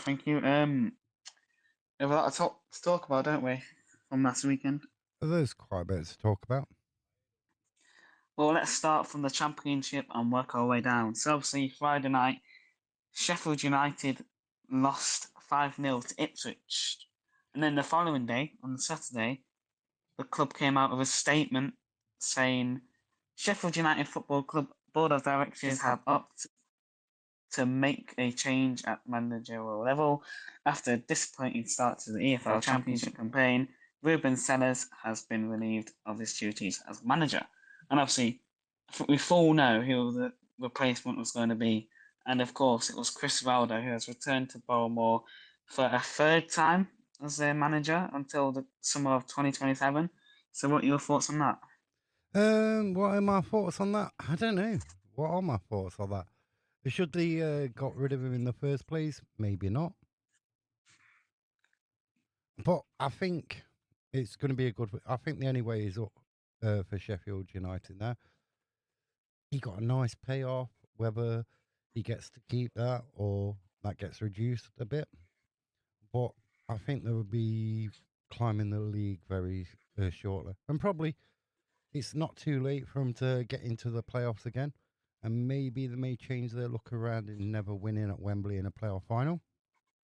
thank you. We have a lot to talk about, don't we, from last weekend? There's quite a bit to talk about. Well, let's start from the Championship and work our way down. So, obviously, Friday night, Sheffield United lost 5-0 to Ipswich. And then the following day, on Saturday, the club came out with a statement saying Sheffield United Football Club Board of Directors have opted to make a change at managerial level. After a disappointing start to the EFL Championship campaign, Ruben Sellers has been relieved of his duties as manager. And obviously, we full know who the replacement was going to be. And of course, it was Chris Valdo, who has returned to Bournemouth for a third time as their manager until the summer of 2027. So, what are your thoughts on that? What are my thoughts on that? I don't know. What are my thoughts on that? Should they got rid of him in the first place? Maybe not. But I think it's going to be a good. I think the only way is up for Sheffield United now. He got a nice payoff. Whether he gets to keep that or that gets reduced a bit, but I think they will be climbing the league very shortly, and probably it's not too late for them to get into the playoffs again, and maybe they may change their look around in never winning at Wembley in a playoff final.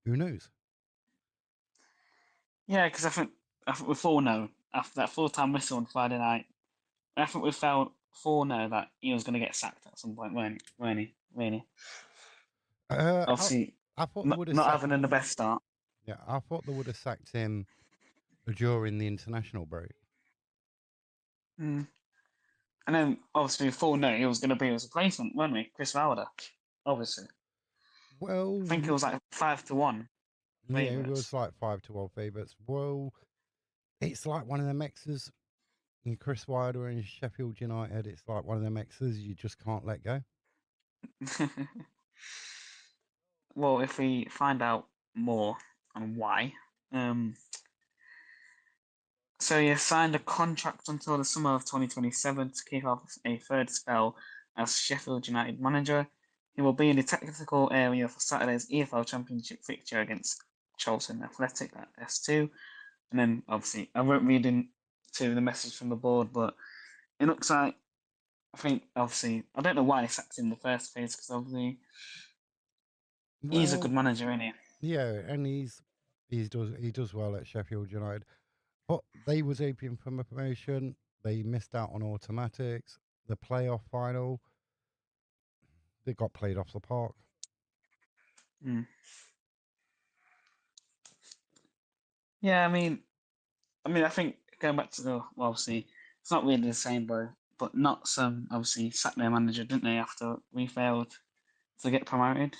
Who knows? Yeah, because I think we full know after that full-time whistle on Friday night. I think we felt foreknow that he was going to get sacked at some point, weren't he? Really? I, Obviously, I thought they not, would have not sacked. having the best start. Yeah, I thought they would have sacked him during the international break. Mm. And then, obviously, we foreknow he was going to be his replacement, weren't we? Chris Wilder, obviously. I think it Well, was like 5-1 yeah, it was favourites. like 5-12 favourites. Well, it's like one of them X's. Chris Wilder and Sheffield United. It's like one of them X's you just can't let go. Well, if we find out more on why. Um, so he signed a contract until the summer of 2027 to kick off a third spell as Sheffield United manager. He will be in the technical area for Saturday's EFL Championship fixture against Charlton Athletic at S2. And then, obviously, I won't read into the message from the board, but it looks like, I think, obviously, I don't know why he sacked him in the first place, because obviously he's a good Well, manager, isn't he? yeah, and he does well at Sheffield United. But they was hoping for a promotion. They missed out on automatics. The playoff final, they got played off the park. Mm. Yeah, I think going back to the well, obviously it's not really the same, but not some obviously sacked their manager, didn't they? After we failed to get promoted.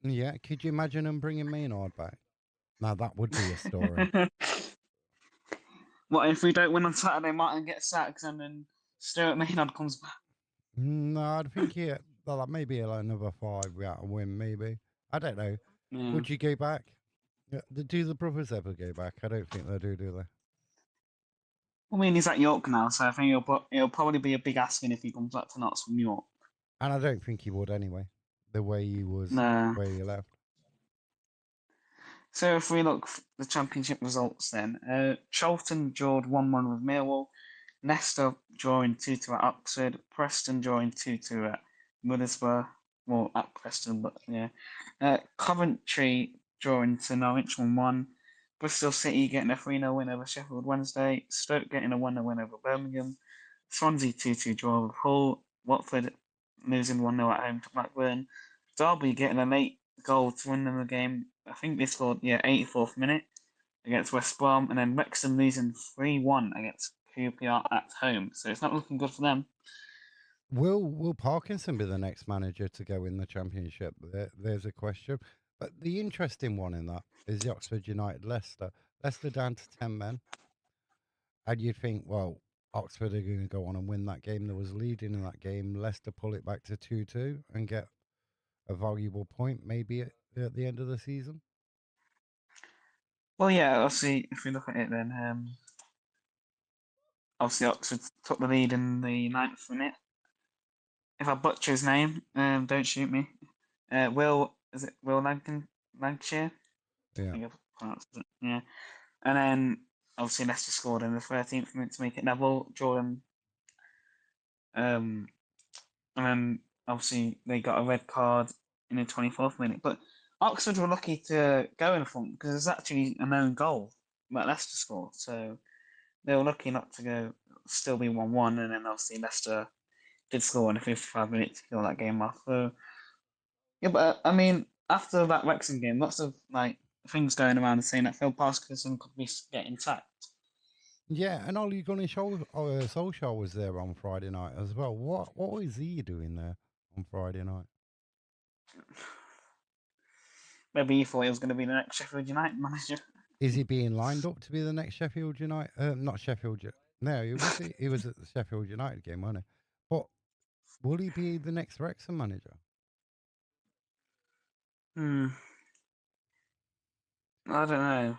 Yeah, could you imagine them bringing Maynard back? Now that would be a story. What if we don't win on Saturday? Martin gets sacked, and then Stuart Maynard comes back. No, I'd think well, like maybe like another 5 we out and win. Maybe I don't know. Yeah. Would you go back? Do the brothers ever go back? I don't think they do. Do they? He's at York now, so I think it'll probably be a big asking if he comes back to Notts from York. And I don't think he would anyway. The way he was, Nah. where he left. So if we look at the championship results then, Charlton drawed 1-1 with Millwall, Leicester drawing 2-2 at Oxford, Preston drawing 2-2 at Middlesbrough, well at Preston, but yeah. Coventry drawing to Norwich 1-1, Bristol City getting a 3-0 win over Sheffield Wednesday, Stoke getting a 1-0 win over Birmingham, Swansea 2-2 draw with Hull, Watford losing 1-0 at home to Blackburn, Derby getting a late goal to win them the game. I think they scored 84th minute against West Brom, and then Wrexham losing 3-1 against QPR at home. So it's not looking good for them. Will Parkinson be the next manager to go in the championship? There's a question. But the interesting one in that is the Oxford United Leicester. Leicester down to 10 men. And you'd think, well, Oxford are going to go on and win that game. There was leading in that game. Leicester pull it back to 2-2 and get a valuable point maybe at the end of the season. Well, yeah, obviously, if we look at it then, obviously Oxford took the lead in the 9th minute. If I butcher his name, don't shoot me. Is it Will Lancashire? I Yeah. think I've pronounced it. Yeah. And then obviously Leicester scored in the 13th minute to make it level. Jordan, um, and then obviously they got a red card in the 24th minute. But Oxford were lucky to go in front because there's actually a known goal that Leicester scored. So they were lucky not to go still be 1-1. And then obviously Leicester did score in the 55 minutes to kill that game off. So yeah, but I mean, after that Wrexham game, lots of like things going around and saying that Phil Parkinson could be getting sacked. Yeah, and Ole Gunnar Solskjaer was there on Friday night as well. What was he doing there on Friday night? Maybe he thought he was going to be the next Sheffield United manager. Is he being lined up to be the next Sheffield United? Not Sheffield. No, he was. He was at the Sheffield United game, wasn't he? But will he be the next Wrexham manager? Hmm. I don't know.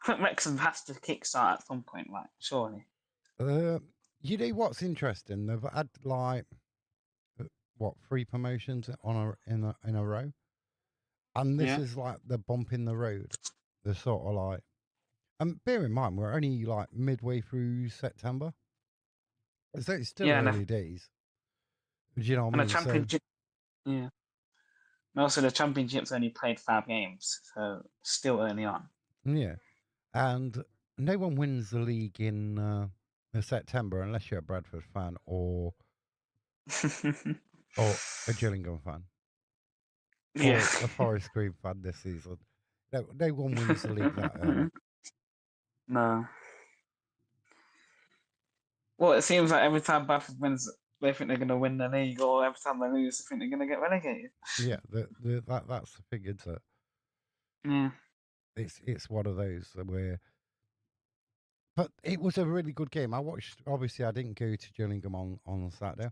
I think Wrexham has to kickstart at some point, like surely. Uh, you know what's interesting? They've had like what 3 promotions in a row, and this Yeah. is like the bump in the road. They're sort of like, and bear in mind we're only like midway through September, so it's still Yeah, early days. Do you know what I and the mean? So championship. Yeah. And also, the championship's only played 5 games, so still early on. yeah, and no one wins the league in September unless you're a Bradford fan or a Gillingham fan Yeah. or a Forest Green fan this season. No one wins the league that early. No. Well, it seems like every time Bradford wins, they think they're going to win the league, or every time they lose, they think they're going to get relegated. Yeah, that's the thing. Yeah. It's one of those where. But it was a really good game. I watched. Obviously, I didn't go to Gillingham on Saturday.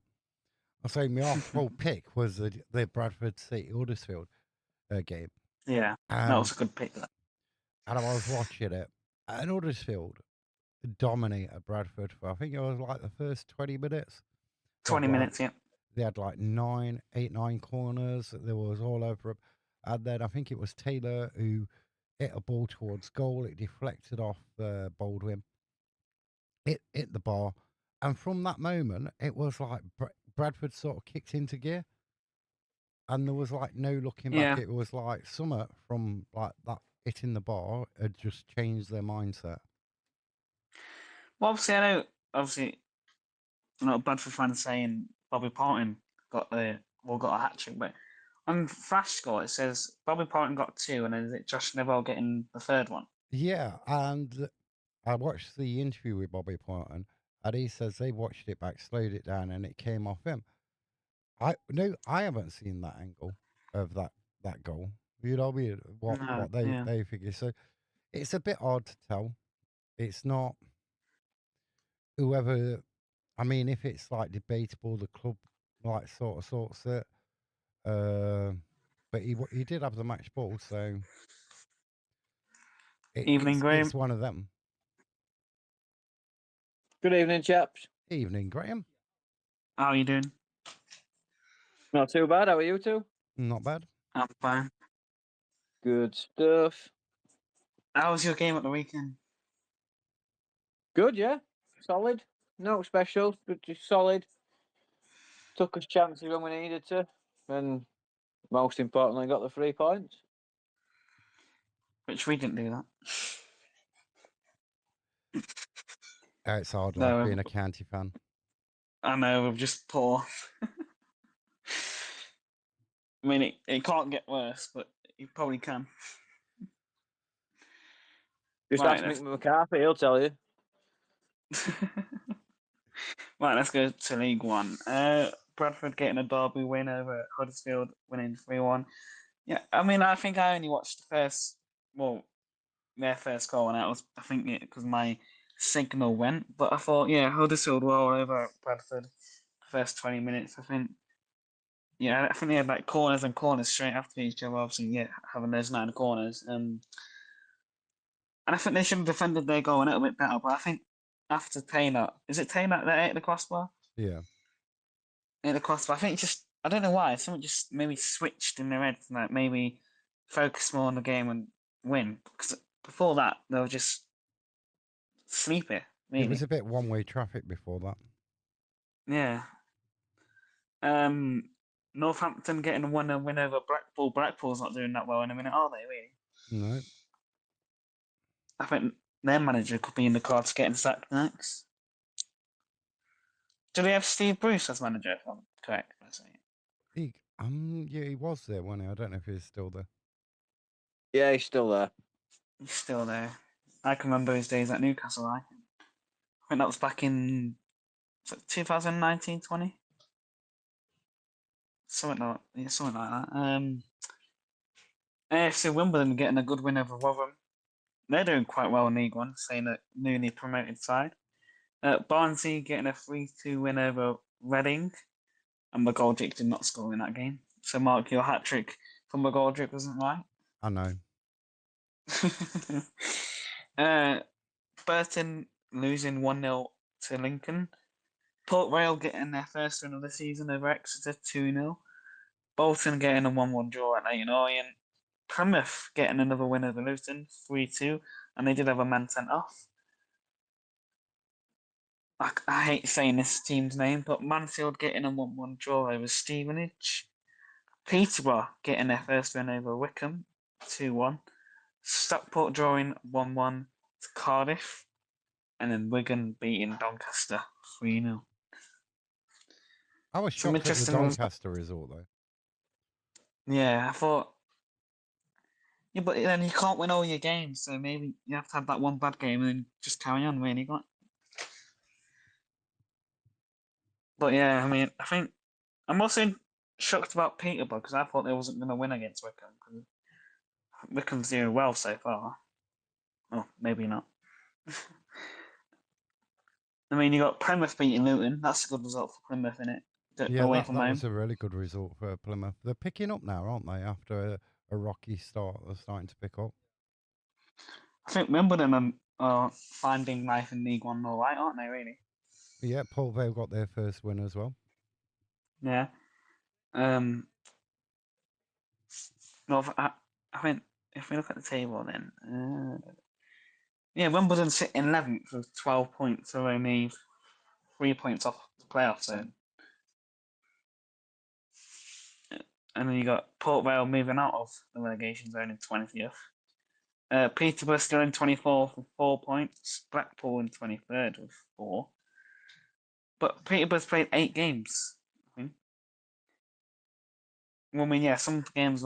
I say my Arsenal pick was the Bradford City Huddersfield game, Yeah. That was and a good pick. That. I was watching it, and Huddersfield dominated Bradford for I think it was like the first 20 minutes. They had 20 like minutes, yeah. nine corners. There was all over them, and then I think it was Taylor who hit a ball towards goal. It deflected off Baldwin. It hit the bar, and from that moment, it was like Bradford sort of kicked into gear, and there was like no looking back. Yeah. It was like summer from like that hitting the bar had just changed their mindset. Well, obviously, I know, obviously, I'm not a Bradford fan saying Bobby Parton got a hat trick, but on Flash Score it says Bobby Parton got 2, and then is it Josh Neville getting the third one? Yeah, and I watched the interview with Bobby Parton, and he says they watched it back, slowed it down, and it came off him. I haven't seen that angle of that goal. You know what I mean? No, What they yeah, they figure. So it's a bit hard to tell. It's not whoever. I mean, if it's like debatable, the club like sorts it. Uh, but he did have the match ball, so evening, it's Graham. one of them. Good evening, chaps. Evening, Graham. How are you doing? Not too bad. How are you two? Not bad. I'm fine. Good stuff. How was your game at the weekend? Good, yeah. Solid. No special, but just solid. Took us chances when we needed to, and most importantly, got the 3 points. Which we didn't do that. It's hard life No, being a county fan. I know we're just poor. I mean, it can't get worse, but it probably can. Just Right, ask Mick McCarthy, he'll tell you. right, let's go to League One. Bradford getting a derby win over Huddersfield, winning 3-1. Yeah, I mean, I think I only watched their first goal, and that was, I think, because my signal went. But I thought, yeah, Huddersfield were all over Bradford first 20 minutes. I think they had like corners and corners straight after each other. Obviously, yeah, having those 9 corners. And I think they should have defended their goal a little bit better. But I think after Taylor, is it Taylor that ate the crossbar? Yeah. Ate the crossbar. I think just, I don't know why. Someone just maybe switched in their head. Like maybe focus more on the game and win. Because before that, they were just sleepy, It was really. a bit one-way traffic before that. Yeah. Northampton getting a 1-0 win over Blackpool. Blackpool's not doing that well in a minute, are they, really? No. I think their manager could be in the cards getting sacked next. Do they have Steve Bruce as manager, if I'm correct? Yeah, he was there, wasn't he? I don't know if he's still there. Yeah, he's still there. He's still there. I can remember his days at Newcastle. I think that was back in 2019-20. Something like that. AFC Wimbledon getting a good win over Rotherham. They're doing quite well in League One, saying a newly promoted side. Barnsley getting a 3-2 win over Reading, and McGoldrick did not score in that game. So, Mark, your hat trick from McGoldrick wasn't right. I know. Burton losing 1-0 to Lincoln. Port Vale getting their first win of the season over Exeter 2-0. Bolton getting a 1-1 draw at Leighton Orient. Plymouth getting another win over Luton 3-2, and they did have a man sent off. I hate saying this team's name, but Mansfield getting a 1-1 draw over Stevenage. Peterborough getting their first win over Wickham 2-1. Stockport drawing 1-1 to Cardiff. And then Wigan beating Doncaster 3-0. I was Some shocked at the interesting results. Doncaster result, though. Yeah, I thought. Yeah, but then you can't win all your games, so maybe you have to have that one bad game and then just carry on, really. But yeah, I mean, I think I'm also shocked about Peterborough because I thought they wasn't going to win against Wickham because Wickham's doing well so far. Oh, maybe not. I mean, you got Plymouth beating Luton. That's a good result for Plymouth, innit? Yeah, Away that from home. was a really good result for Plymouth. They're picking up now, aren't they? After a rocky start, they're starting to pick up. I think Wimbledon are finding life in League One all right, aren't they, really? Yeah, Port Vale got their first win as well. Yeah. No, I think if we look at the table then, yeah, Wimbledon sit in 11th with 12 points, so only 3 points off the playoff zone. And then you got Port Vale moving out of the relegation zone in 20th. Peterborough still in 24th with 4 points. Blackpool in 23rd with 4. But Peterborough's played 8 games. Well, I mean, yeah, some teams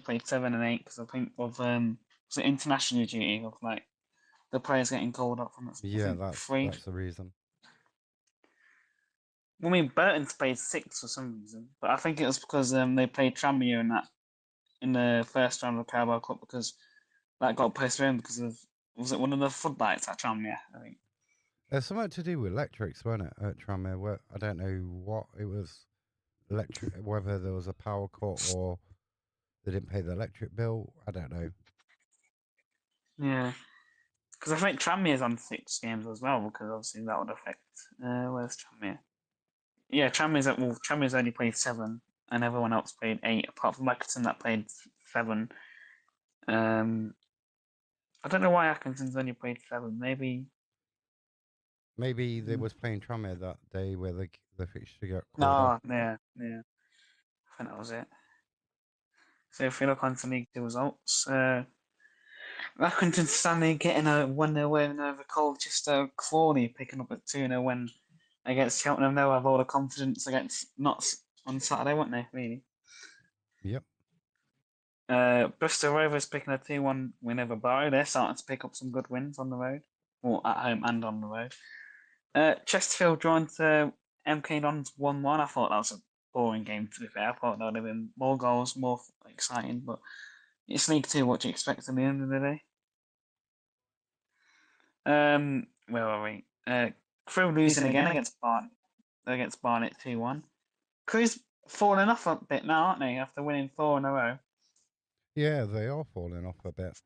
played 7 and 8 because I think of was it international duty of like the players getting called up from it. Yeah, that's the reason. Well, I mean, Burton's played 6 for some reason, but I think it was because they played Tranmere in the first round of the Carabao Cup because that got postponed because of was it one of the floodlights at Tranmere? I think. There's something to do with electrics, wasn't it, at Tranmere? Where I don't know what it was, whether there was a power cut or they didn't pay the electric bill. I don't know. Yeah, because I think Tranmere's on 6 games as well because obviously that would affect. Where's Tranmere? Yeah, Tranmere's only played 7, and everyone else played 8, apart from Accrington that played 7. I don't know why Accrington's only played 7. Maybe they was playing Tranmere that day where the fixture got called no, off. yeah. I think that was it. So if we look on to League 2 results, Accrington Stanley getting a 1-0 win over Colchester. Crawley picking up a 2-0 win against Cheltenham. They'll have all the confidence against Notts on Saturday, won't they, really? Yep. Bristol Rovers picking a 2-1 win over Barrow. They're starting to pick up some good wins on the road, or at home and on the road. Chesterfield drawn to MK Dons 1-1. I thought that was a boring game, to be fair. I thought there would have been more goals, more exciting, but it's League 2. What do you expect at the end of the day? Where are we? Crew losing again against Barnet 2-1. Crew's falling off a bit now, aren't they? After winning 4 in a row. Yeah, they are falling off a bit.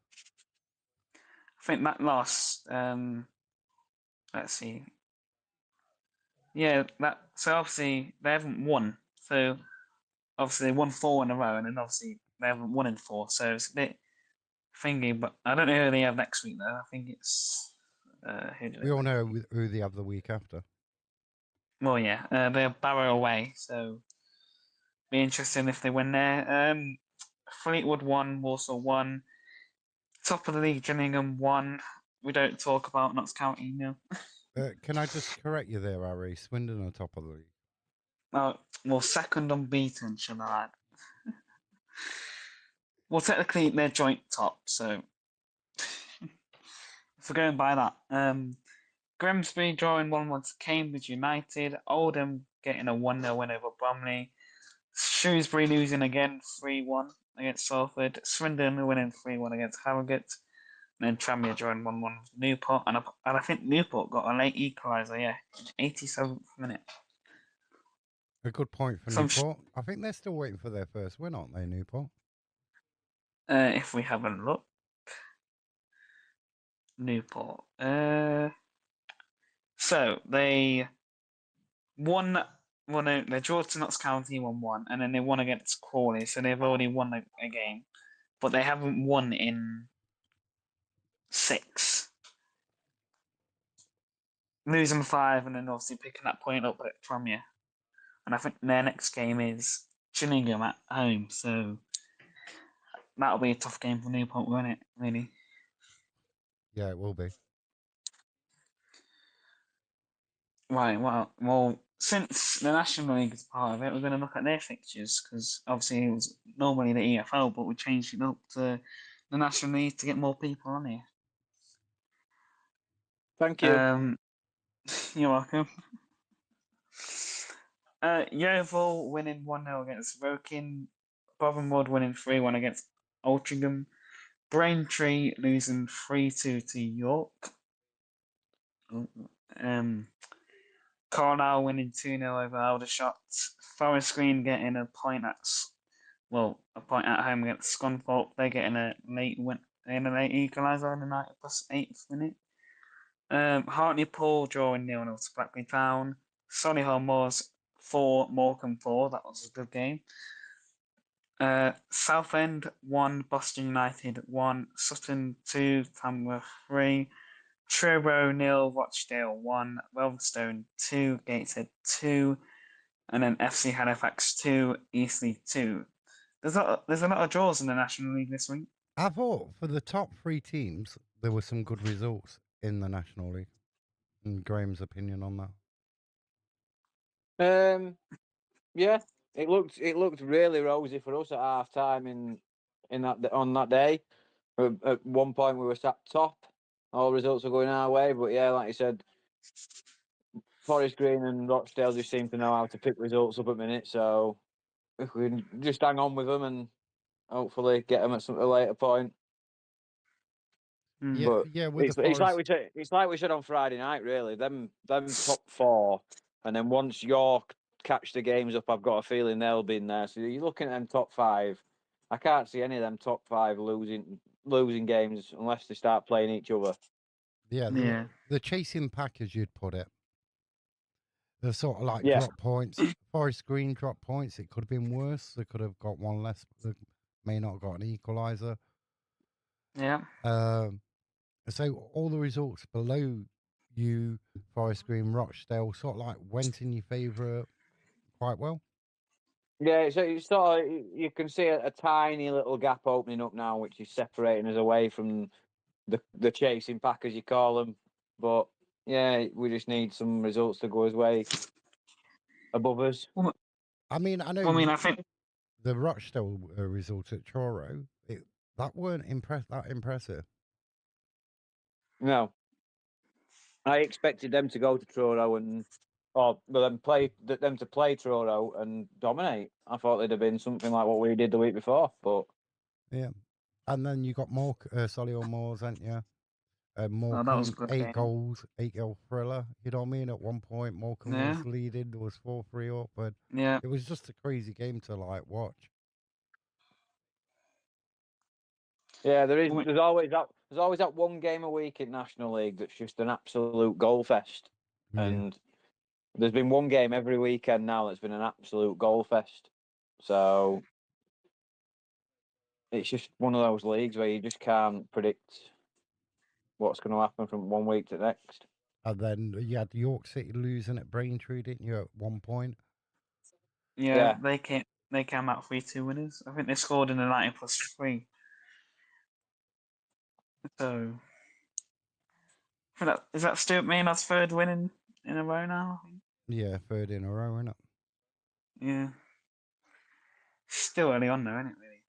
I think that loss. Let's see. Yeah, so obviously they haven't won. So obviously they won 4 in a row, and then obviously they haven't won in 4, so it's a bit thingy. But I don't know who they have next week though. I think it's who do they We all play? know who they have the week after. Well, yeah, they're Barrow away, so be interesting if they win there. Fleetwood 1, Walsall 1, top of the league, Gillingham 1. We don't talk about Notts County, no. Can I just correct you there, Harry? Swindon on top of the league. Well, second unbeaten, shall I add? Well, technically they're joint top, so if we're going by that. Grimsby drawing 1-1 to Cambridge United. Oldham getting a 1-0 win over Bromley. Shrewsbury losing again 3-1 against Salford. Swindon winning 3-1 against Harrogate. And then Tranmere drawing 1-1 with Newport. And I think Newport got a late equaliser, yeah, 87th minute. A good point for Some Newport. I think they're still waiting for their first win, aren't they, Newport? if we have a look. Newport. So they won. Well, no, they drew to Notts County 1-1, and then they won against Crawley, so they've already won a game, but they haven't won in 6. Losing 5, and then obviously picking that point up from you. And I think their next game is Gillingham at home, so that'll be a tough game for Newport, won't it? Really. Yeah, it will be. Right. Well. Since the National League is part of it, we're going to look at their fixtures because obviously it was normally the EFL, but we changed it up to the National League to get more people on here. Thank you. You're welcome. Yeovil winning 1-0 against Woking. Bournemouth winning 3-1 against Altrincham. Braintree losing 3-2 to York. Carlisle winning 2-0 over Aldershot. Forest Green getting a point at home against Scunthorpe. They're getting a late equaliser in the 90+8th minute. Hartlepool drawing 0-0 to Blackburn Town. Solihull Moors 4, Morecambe 4. That was a good game. Southend 1, Boston United 1, Sutton 2, Tamworth 3, Truro 0, Rochdale 1, Wealdstone 2, Gateshead 2, and then FC Halifax 2, Eastleigh 2. There's a lot of draws in the National League this week. I thought for the top 3 teams, there were some good results in the National League. And Graham's opinion on that? Yeah, it looked really rosy for us at half time on that day. At one point we were sat top. All results were going our way, but yeah, like you said, Forest Green and Rochdale just seem to know how to pick results up at minute. So if we can just hang on with them and hopefully get them at a later point. Yeah, But yeah. With it's the Forest, like we said on Friday night. Really, them top 4, and then once York catch the games up, I've got a feeling they'll be in there. So you're looking at them top 5. I can't see any of them top 5 losing games unless they start playing each other. yeah, Yeah. the chasing pack, as you'd put it, they're sort of like Yeah. drop points. Forest Green drop points. It could have been worse. They could have got one less. They may not have got an equaliser. Yeah. So all the results below you, Forest Green, Rochdale, sort of like went in your favour quite well. Yeah, so you sort of, you can see a tiny little gap opening up now, which is separating us away from the chasing pack, as you call them. But yeah, we just need some results to go his way above us. I mean, I know. I think The Rochdale result at Truro, that weren't that impressive. No, I expected them to go to Truro them to play Truro and dominate. I thought they'd have been something like what we did the week before, but yeah. And then you got more Solihull Moors, hadn't you? that was a Morecambe, good 8 game. goals, 8-goal thriller. You know what I mean? At one point, Morecambe Yeah. was leading. There was 4-3 up, but Yeah. it was just a crazy game to watch. yeah, there's always that one game a week in National League that's just an absolute goal fest. Yeah. And there's been one game every weekend now that's been an absolute goal fest. So it's just one of those leagues where you just can't predict what's going to happen from one week to the next. And then you had York City losing at Braintree, didn't you, at one point? Yeah, they came out 3-2 winners. I think they scored in the 90 plus 3. So is that Stuart Maynard's third win in a row now? I think. Yeah, third in a row, isn't it? Yeah. Still early on though, isn't it? Really.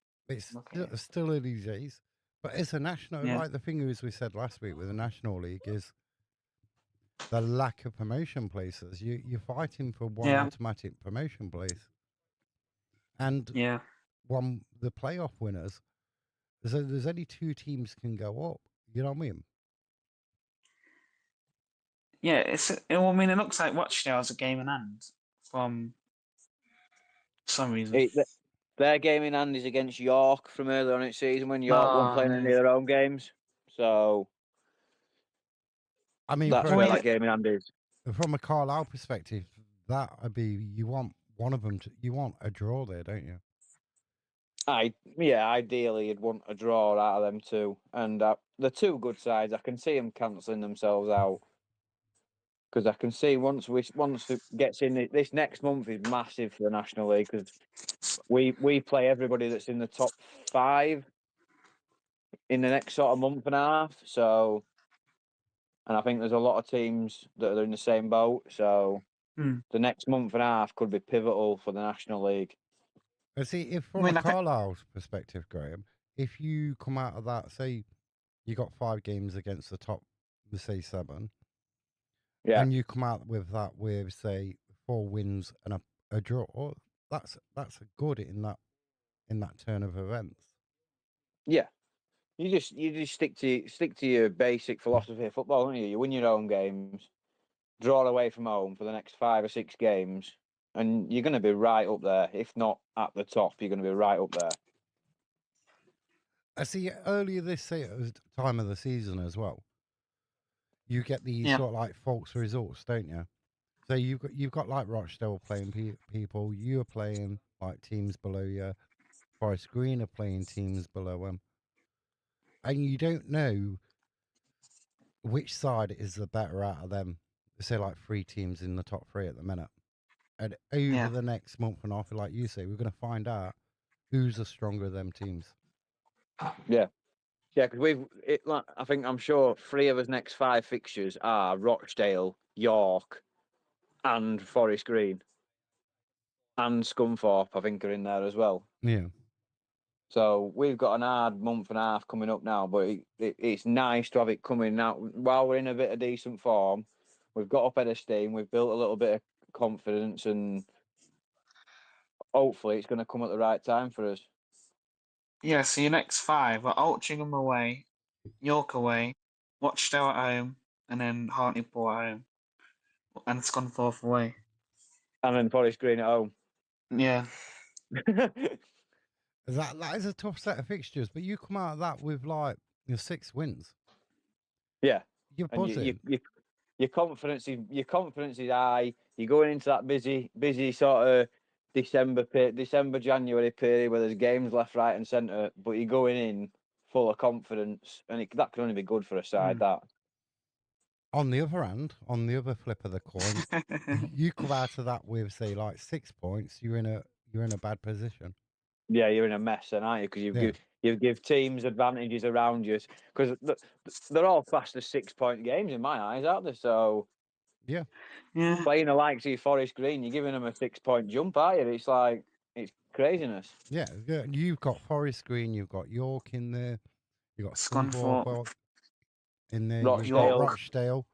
It's still early days. But it's a national, Yeah. like the thing is we said last week with the National League is the lack of promotion places. You're fighting for one automatic promotion place. And the playoff winners, there's only 2 teams can go up. You know what I mean? Yeah, it looks like Rochdale's a game in hand from some reason. Their game in hand is against York from earlier on in the season when York weren't playing any of their own games. So, I mean, that's where that game in hand is. From a Carlisle perspective, that would be you want one of them. You want a draw there, don't you? Ideally, you'd want a draw out of them too. And the 2 good sides, I can see them cancelling themselves out. Because I can see once it gets in, this next month is massive for the National League because we play everybody that's in the top 5 in the next sort of month and a half. So, and I think there's a lot of teams that are in the same boat. So, the next month and a half could be pivotal for the National League. See, if from a Carlisle's perspective, Graham, if you come out of that, say you got 5 games against the top, say 7, and you come out with that with say 4 wins and a draw, that's a good in that turn of events. Yeah, you just stick to your basic philosophy of football, don't you? You win your own games, draw away from home for the next 5 or 6 games, and you're going to be right up there. If not at the top, you're going to be right up there. I see. Earlier this time of the season as well, you get these sort of like false results, don't you? So you've got like Rochdale playing people. You're playing like teams below you. Forest Green are playing teams below them, and you don't know which side is the better out of them. Say like 3 teams in the top 3 at the minute, and over the next month and a half, like you say, we're going to find out who's the stronger of them teams. Yeah, because I'm sure 3 of us next 5 fixtures are Rochdale, York, and Forest Green, and Scunthorpe. I think are in there as well. Yeah. So we've got an hard month and a half coming up now, but it's nice to have it coming out while we're in a bit of decent form. We've got up head of steam. We've built a little bit of confidence, and hopefully it's going to come at the right time for us. Yeah, so your next 5 are Altrincham away, York away, Rochdale at home, and then Hartlepool at home, and Scunthorpe away. And then Forest Green at home. Yeah. That is a tough set of fixtures, but you come out of that with like 6 wins. Yeah, you're buzzing. Your confidence is high. You're going into that busy sort of December, January period where there's games left, right, and centre, but you're going in full of confidence, and that can only be good for a side. That. On the other hand, on the other flip of the coin, you come out of that with say like 6 points. You're in a bad position. Yeah, you're in a mess, then, aren't you? Because you give teams advantages around you because they're all classed as 6-point games in my eyes, aren't they? So yeah, playing the likes of Forest Green, you're giving them a 6-point jump, aren't you? It's like it's craziness. Yeah, you've got Forest Green, you've got York in there, you've got Scunthorpe in there, you've got Rochdale.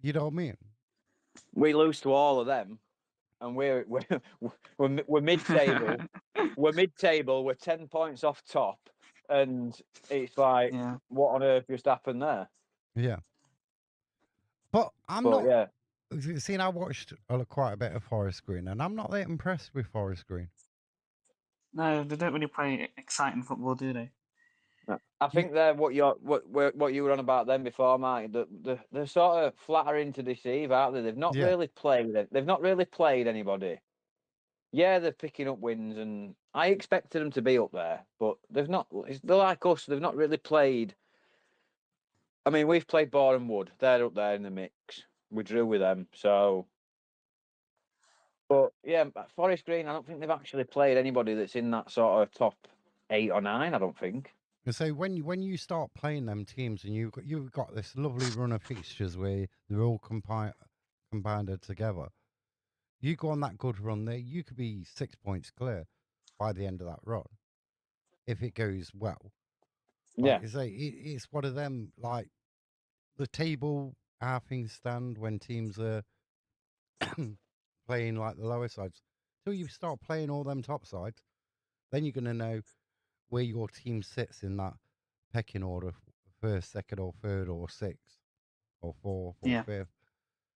You know what I mean? We lose to all of them, and we're mid-table. We're mid-table. We're 10 points off top, and it's like, what on earth just happened there? Yeah, but not. See, I watched quite a bit of Forest Green, and I'm not that impressed with Forest Green. No, they don't really play exciting football, do they? I think they're what you were on about them before, Mike. They're sort of flattering to deceive, aren't they? They've not really played. They've not really played anybody. yeah, they're picking up wins, and I expected them to be up there, but they've not. They're like us; they've not really played. I mean, we've played Boreham Wood; they're up there in the mix. We drew with them, so. But yeah, Forest Green, I don't think they've actually played anybody that's in that sort of top 8 or 9. I don't think. And so when you start playing them teams and you've got this lovely run of fixtures where they're all combined together, you go on that good run there, you could be 6 points clear by the end of that run if it goes well. Yeah, Like you say, it's one of them, like the table, how things stand when teams are playing like the lower sides. Till you start playing all them top sides, then you're going to know where your team sits in that pecking order, first, second, or third, or sixth, or fourth, or Yeah. fifth,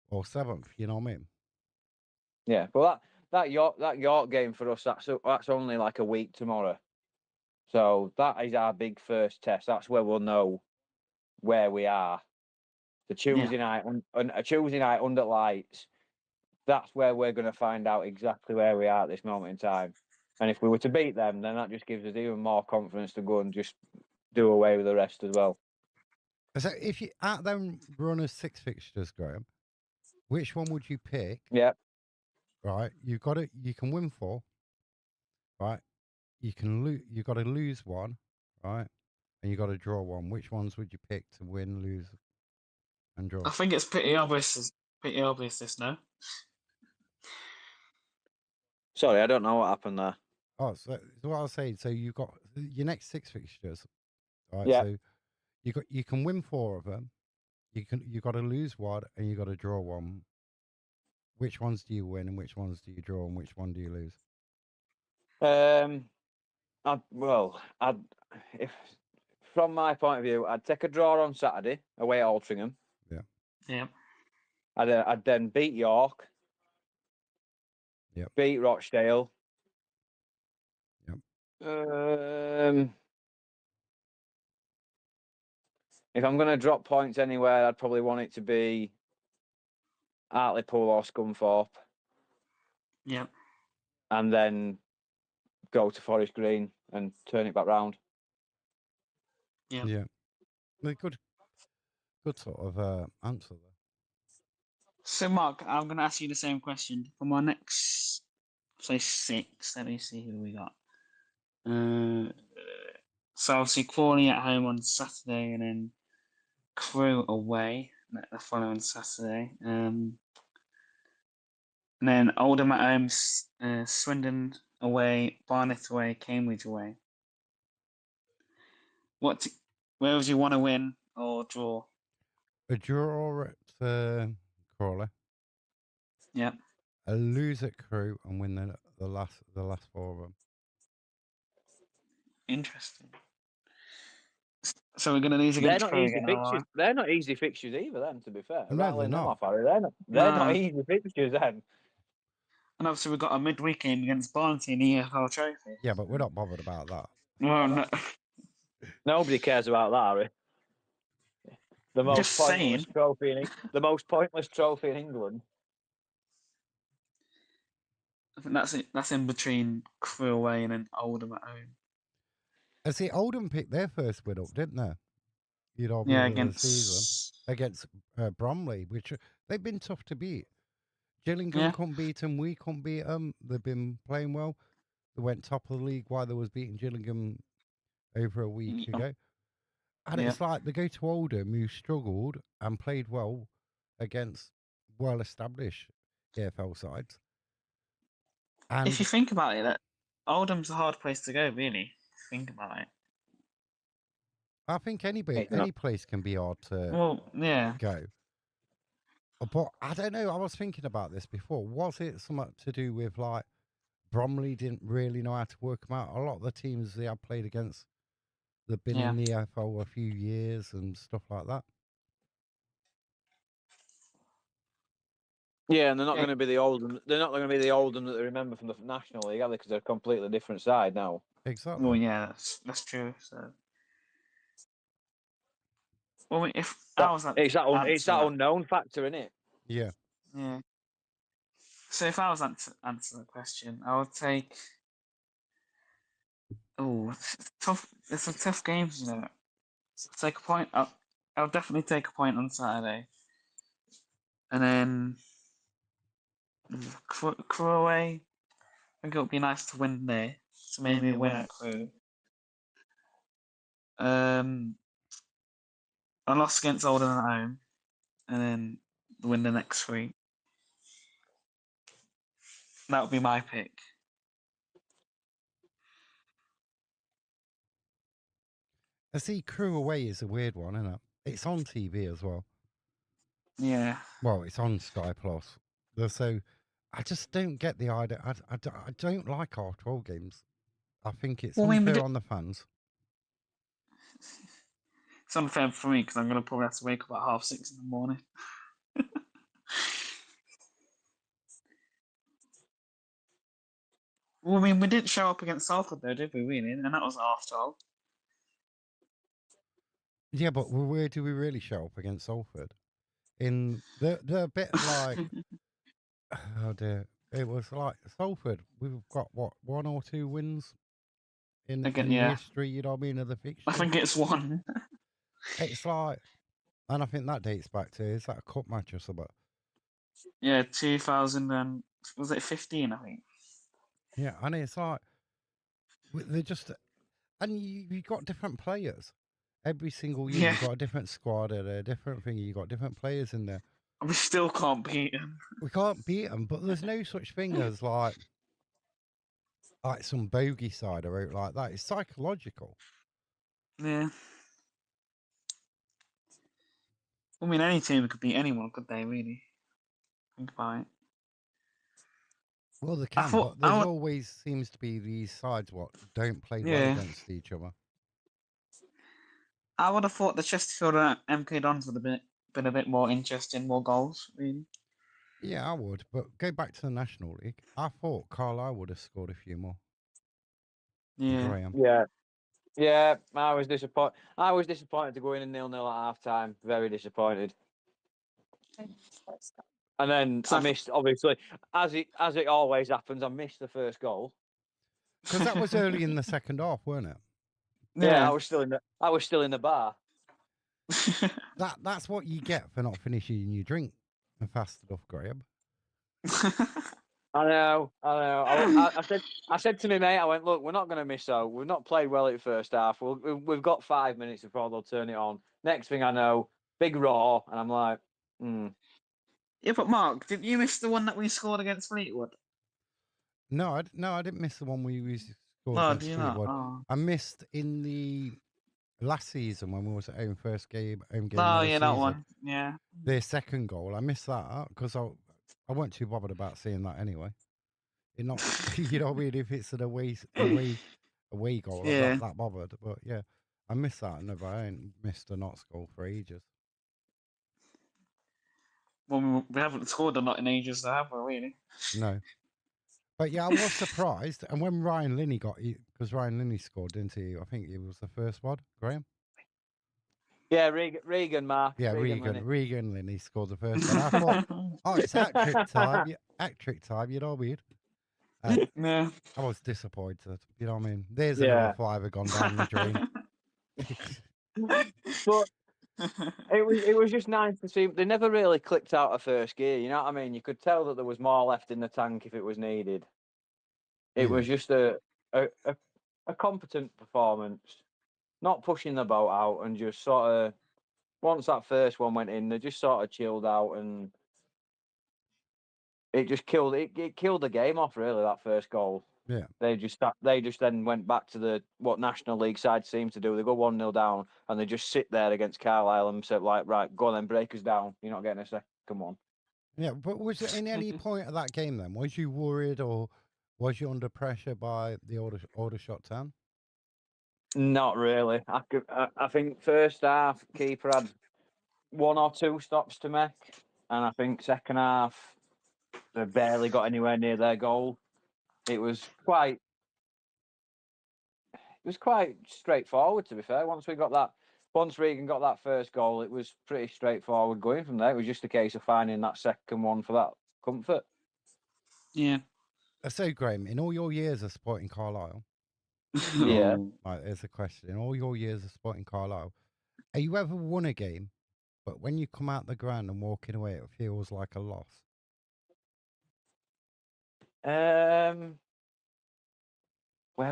or seventh. You know what I mean? yeah. But that York game for us, that's only like a week tomorrow. So that is our big first test. That's where we'll know where we are. The Tuesday night and a Tuesday night under lights. That's where we're going to find out exactly where we are at this moment in time. And if we were to beat them, then that just gives us even more confidence to go and just do away with the rest as well. So if you at them run of 6 fixtures, Graham, which one would you pick? Yeah. Right, you got it. You can win 4, right? You can lose. You got to lose 1, right? And you got to draw 1. Which ones would you pick to win, lose, and draw? I think it's pretty obvious. Pretty obvious, this no. Sorry, I don't know what happened there. Oh, so what I was saying. So you got your next 6 fixtures, right? Yeah. So you can win 4 of them. You got to lose 1 and you got to draw 1. Which ones do you win and which ones do you draw and which one do you lose? I'd if from my point of view, I'd take a draw on Saturday away at Altrincham. Yeah. Yeah. I'd then beat York. Yep. Beat Rochdale. Yep. If I'm going to drop points anywhere, I'd probably want it to be Hartlepool or Scunthorpe. Yeah. And then go to Forest Green and turn it back round. Yeah. Yeah. Well, good sort of answer there. So, Mark, I'm going to ask you the same question for my next, say, 6. Let me see who we got. So obviously Crawley at home on Saturday, and then Crewe away the following Saturday. And then Oldham at home, Swindon away, Barnet away, Cambridge away. Where would you want to win or draw? A draw at Crawley. Yep. A lose at Crewe and win the last 4 of them. Interesting. So we're going to lose against Crewe again, fixtures. They're not easy fixtures either. Then, to be fair, No, they're rattling them not. off, Harry. They're not easy fixtures. Then. And obviously we've got a midweek game against Barnet in the EFL Trophy. Yeah, but we're not bothered about that. Well, no. Nobody cares about that, Harry. The most Just pointless saying. trophy the most pointless trophy in England. I think that's it. That's in between Crewe away and then Oldham at home. I see Oldham picked their first win up, didn't they? Yeah, The season against Bromley, which they've been tough to beat. Gillingham couldn't beat them. We couldn't beat them. They've been playing well. They went top of the league while they was beating Gillingham over a week ago. And it's like they go to Oldham, who struggled and played well against well-established EFL sides. And if you think about it, Oldham's a hard place to go, really. Think about it. I think any place can be hard to go. But I don't know. I was thinking about this before. Was it something to do with like Bromley didn't really know how to work them out? A lot of the teams they have played against, they've been in the EFL a few years and stuff like that. Yeah, and they're not going to be the Oldham. They're not going to be the Oldham that they remember from the National League, are they? Because they're a completely different side now. Exactly. Well, yeah, that's true. So, well, it's that unknown factor, isn't it? Yeah. Yeah. So if I was answer the question, I would take. Oh, it's tough. It's a tough game, you know. Take a point. I'll definitely take a point on Saturday, and then Crew away. I think it would be nice to win there. So maybe win at Crew. I lost against Oldham at home, and then win the next three. That would be my pick. I see Crew Away is a weird one, isn't it? It's on TV as well. Yeah. Well, it's on Sky Plus. So I just don't get the idea. I don't like R12 games. I think it's Well, I mean, unfair on the fans. it's unfair for me because I'm going to probably have to wake up at 6:30 in the morning. Well, I mean, we didn't show up against Salford though, did we? Really, and that was half 12. Yeah, but where do we really show up against Salford? In the bit like, oh dear, it was like Salford. We've got what 1 or 2 wins in Again, the yeah. history, you know what I mean, of the I fixture. think it's one. It's like, and I think that dates back to, is that a cup match or something? Yeah, 2000 and was it 15? I think. Yeah, and it's like they're just, and you got different players. Every single year, Yeah, you got a different squad and a different thing. You got different players in there. we still can't beat them. We can't beat them, but there's no such thing as like some bogey side or out like that. It's psychological. Yeah. I mean, any team could beat anyone, could they? Really? Think about it. Well, they I can, thought but I there's would. always seems to be these sides what don't play well Yeah, against each other. I would have thought the Chesterfield and MK Dons would have been a bit more interesting, more goals. Really. Yeah, I would, but go back to the National League. I thought Carlisle would have scored a few more. Yeah. Graham. Yeah. Yeah, I was disappointed. I was disappointed to go in and 0-0 at half time. Very disappointed. And then I So missed, obviously, as it always happens, I missed the first goal. Because that was early in the second half, weren't it? Yeah, yeah. I was still in the bar. That's what you get for not finishing your drink fast enough, Graham. I know. I said to my mate, I went, look, we're not going to miss out. We've not played well at the first half. We've got 5 minutes before they'll turn it on. Next thing I know, big roar, and I'm like, Yeah, but Mark, didn't you miss the one that we scored against Fleetwood? No, I didn't miss the one we scored Oh, do against you not? Fleetwood. Oh. I missed in the last season when we was at home home game Oh, of the yeah, that season. one. Yeah. Their second goal, I missed that because I wasn't too bothered about seeing that anyway. It not, you know what I mean? If it's an away goal, I'm Yeah. not that bothered. But yeah, I missed that. Never, I ain't missed a Notts goal for ages. Well, we haven't scored a lot in ages, though, have we, really? No. But yeah, I was surprised. And when Ryan Linney because Ryan Linney scored, didn't he? I think it was the first one, Graham. yeah, Regan, Mark. Yeah, Linney. Regan Linney scored the first one. I thought, oh, it's hat trick time. Yeah, hat trick time. You know what I mean? Yeah. I was disappointed. You know what I mean? There's Yeah. another fiver gone down the drain. But it was just nice to see. They never really clicked out of first gear. You know what I mean? You could tell that there was more left in the tank if it was needed. It was just a competent performance, not pushing the boat out, and just sort of once that first one went in, they just sort of chilled out, and it just killed it killed the game off. Really, that first goal. Yeah. They just then went back to what National League sides seem to do. They go 1-0 down and they just sit there against Carlisle and say, like, right, go on then, break us down. You're not getting a second one. Yeah, but was it in any point of that game then? Was you worried or was you under pressure by the older shot town? Not really. I think first half keeper had 1 or 2 stops to make, and I think second half they barely got anywhere near their goal. It was quite straightforward, to be fair. Once Regan got that first goal, it was pretty straightforward going from there. It was just a case of finding that second one for that comfort. Yeah. So, Graham, in all your years of supporting Carlisle, Yeah. Oh. right, there's a question. In all your years of supporting Carlisle, have you ever won a game, but when you come out the ground and walking away, it feels like a loss? Where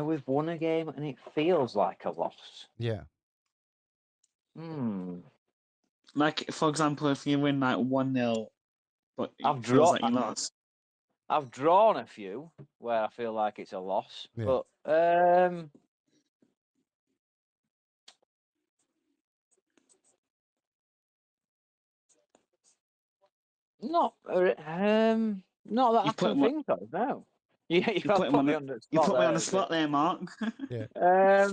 we've won a game and it feels like a loss. Yeah. Like, for example, if you win like 1-0, but it I've feels drawn. like you lost. I've drawn a few where I feel like it's a loss, Yeah. but not that I You put can him. think of. No. Yeah, you You have put him put on me the. on the You spot put me on there the a bit. spot there, Mark. Yeah.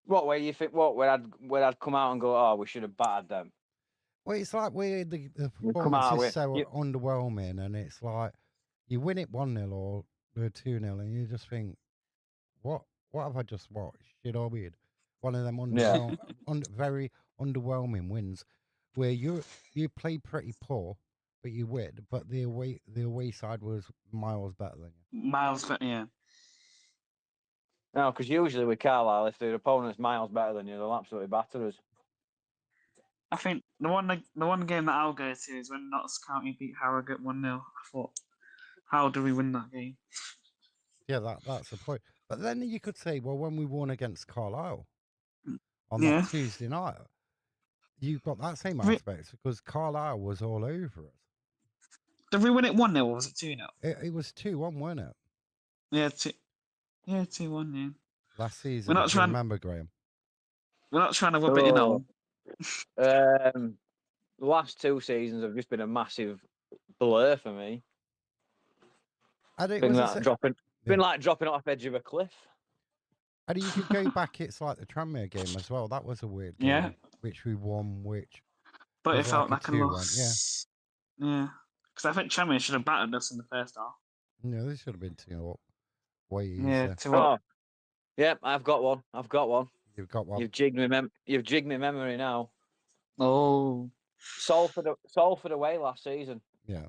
What where you think? What where I'd come out and go? Oh, we should have battered them. Well, it's like the You come performance out is with so underwhelming, and it's like you win it 1-0 or 2-0, and you just think, what have I just watched? Shit or weird? One of them yeah. very underwhelming wins where you play pretty poor, but you win, but the away side was miles better than you. Miles, but yeah. No, because usually with Carlisle, if their opponent's miles better than you, they'll absolutely batter us. I think the one game that I'll go to is when Notts County beat Harrogate 1-0. I thought, how do we win that game? Yeah, that's the point. But then you could say, well, when we won against Carlisle on that Yeah. Tuesday night, you've got that same We- aspect because Carlisle was all over us. Did we win it 1-0 or was it 2-0? It was 2-1, wasn't it? Yeah, 2-1. Yeah. Last We're season, not if you trying. remember, Graham. We're not trying to rub it in Oh, on. the last 2 seasons have just been a massive blur for me. And it Been was like dropping, yeah. been like dropping off edge of a cliff. And you could go back, it's like the Tranmere game as well. That was a weird game, Yeah. which we won, which But was it felt like a like a 2-1. Yeah. loss. Yeah. Because I think Tranmere should have battered us in the first half. No, this should have been 2-0 way Yeah, easier. 2-0. Oh, yep, I've got one. You've got one. You've jigged me. You've jigged me memory now. Oh. Salford away last season. Yeah.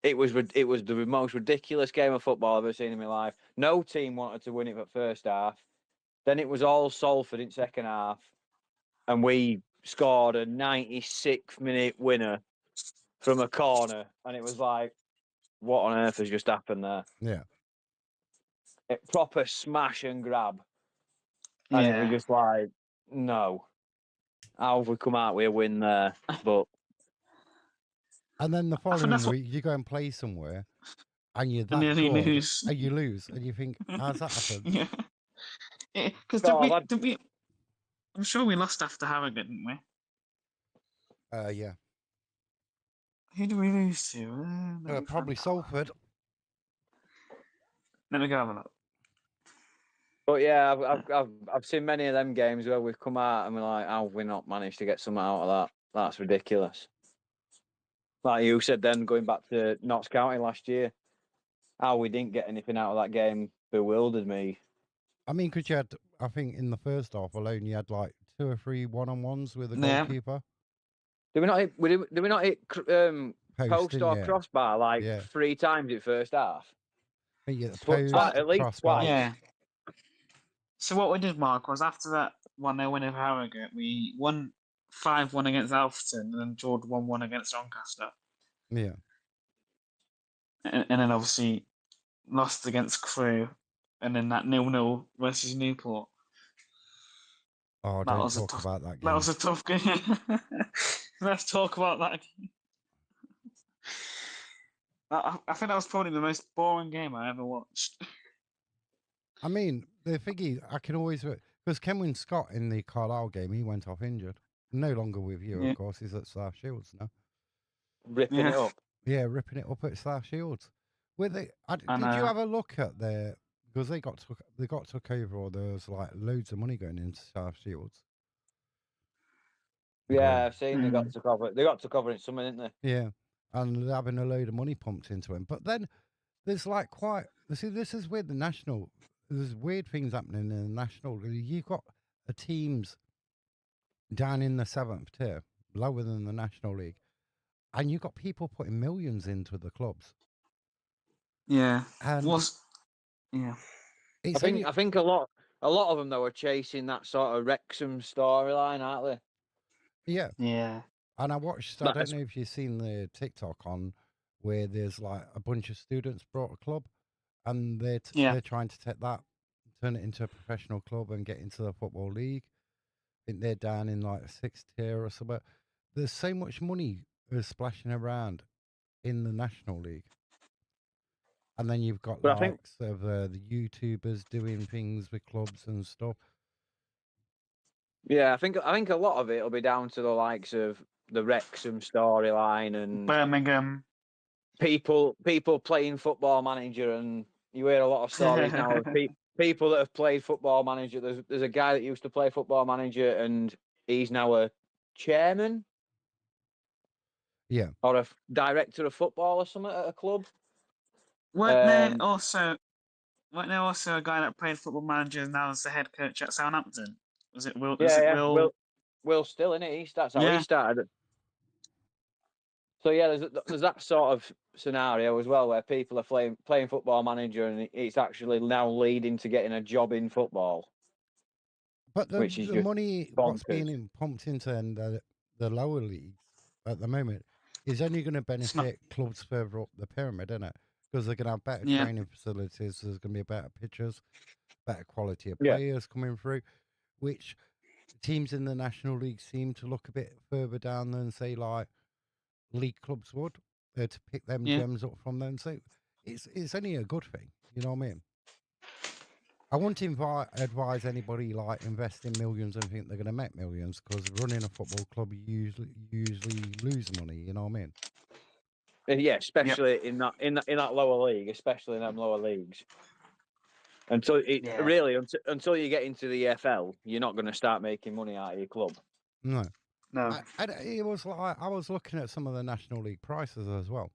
It was the most ridiculous game of football I've ever seen in my life. No team wanted to win it for first half. Then it was all Salford in second half, and we scored a 96th minute winner from a corner, and it was like, what on earth has just happened there? Yeah. Proper smash and grab, and it was just like, no, how have we come out with a win there? But And then the I think following that's what. week, you go and play somewhere, and you're And that nearly good, lose. and you lose, and you think, how's that happened? Yeah. Because God, did we? I'm sure we lost after Harrogate, didn't we? Yeah. Who did we lose to? Let me Probably find out. Salford. Let me go have a look. but yeah, I've seen many of them games where we've come out and we're like, how have we not managed to get something out of that? That's ridiculous. Like you said, then going back to Notts County last year, how we didn't get anything out of that game bewildered me. I mean, because you had, I think in the first half alone, you had like 2 or 3 one-on-ones with the Yeah. goalkeeper. Did we not hit? Did we not hit post didn't or you? crossbar like Yeah. 3 times in first half? I think you had the But post, at least crossbar. twice. Yeah. So what we did, Mark, was after that 1-0 win of Harrogate, we won 5-1 against Alfreton and then drawed 1-1 against Doncaster. Yeah. And then obviously lost against Crewe and then that 0-0 versus Newport. Oh, That don't was talk about that game. That was a tough game. Let's talk about that game. I think that was probably the most boring game I ever watched. I mean, the thing is, I can always, because Kenwyn Scott in the Carlisle game, he went off injured. No longer with you, Yeah. of course. He's at South Shields now. Ripping it up. Yeah, ripping it up at South Shields. Did you have a look at their, because they got took over, or there was like loads of money going into South Shields. Yeah, I've seen they got to cover. They got to cover it something, didn't they? Yeah, and they're having a load of money pumped into him. But then there's like this is weird. There's weird things happening in the national. You've got teams down in the 7th tier, lower than the National League, and you've got people putting millions into the clubs, Yeah. and Was yeah. it's only I think a lot of them though are chasing that sort of Wrexham storyline, aren't yeah. Yeah. And I watched. they? I don't know if you've seen the TikTok on where there's like a bunch of students brought a club, and Yeah. they're trying to take that, turn it into a professional club, and get into the football league. I think they're down in like a sixth tier or something. There's so much money splashing around in the National League. And then you've got But I think likes of the YouTubers doing things with clubs and stuff. I think a lot of it will be down to the likes of the Wrexham storyline and Birmingham. people playing Football Manager, and you hear a lot of stories now of people that have played Football Manager. There's a guy that used to play Football Manager, and he's now a chairman Yeah. or a director of football or something at a club. Weren't there Um, also a guy that played Football Manager and now is the head coach at Southampton? Was it Will? Is it yeah. Will? Will still in it. That's how he Yeah. started. So yeah, there's that sort of scenario as well where people are playing Football Manager, and it's actually now leading to getting a job in football, But which is the just money what's bonkers. being pumped into the lower leagues at the moment is only going to It's not. benefit clubs further up the pyramid, isn't it? Because they're going to have better Yeah. training facilities. There's going to be better pitches, better quality of Yeah. players coming through, which teams in the National League seem to look a bit further down than say like league clubs would to pick them Yeah. gems up from them. So it's only a good thing, you know what I mean? I wouldn't advise anybody like investing millions and think they're going to make millions because running a football club you usually lose money. You know what I mean? Yeah, Yep. especially in that lower league, especially in them lower leagues. Until Yeah. until you get into the EFL, you're not going to start making money out of your club. No, No. it was like I was looking at some of the National League prices as well.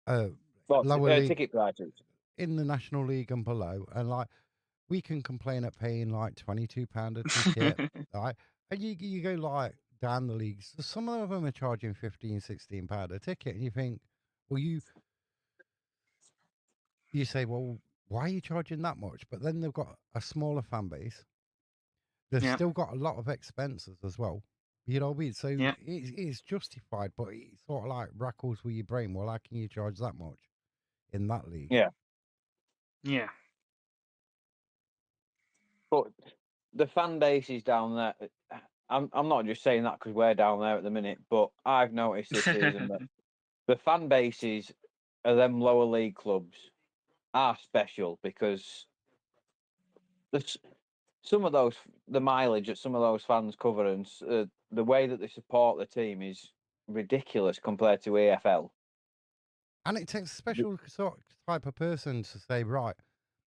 Well, Lower league ticket prices. in the National League and below, and like we can complain at paying like £22 a ticket, right? And you go like down the leagues, some of them are charging £15, £16 a ticket, and you think, well, you say, well, why are you charging that much? But then they've got a smaller fan base. They've Yeah. still got a lot of expenses as well. You know what I mean? So Yeah. it's justified, but it sort of like rackles with your brain. Well, how can you charge that much in that league? Yeah, Yeah. but the fan base is down there. I'm not just saying that because we're down there at the minute, but I've noticed this season that the fan bases of them lower league clubs are special because there's some of those the mileage that some of those fans cover and the way that they support the team is ridiculous compared to AFL. And it takes a special sort type of person to say, right,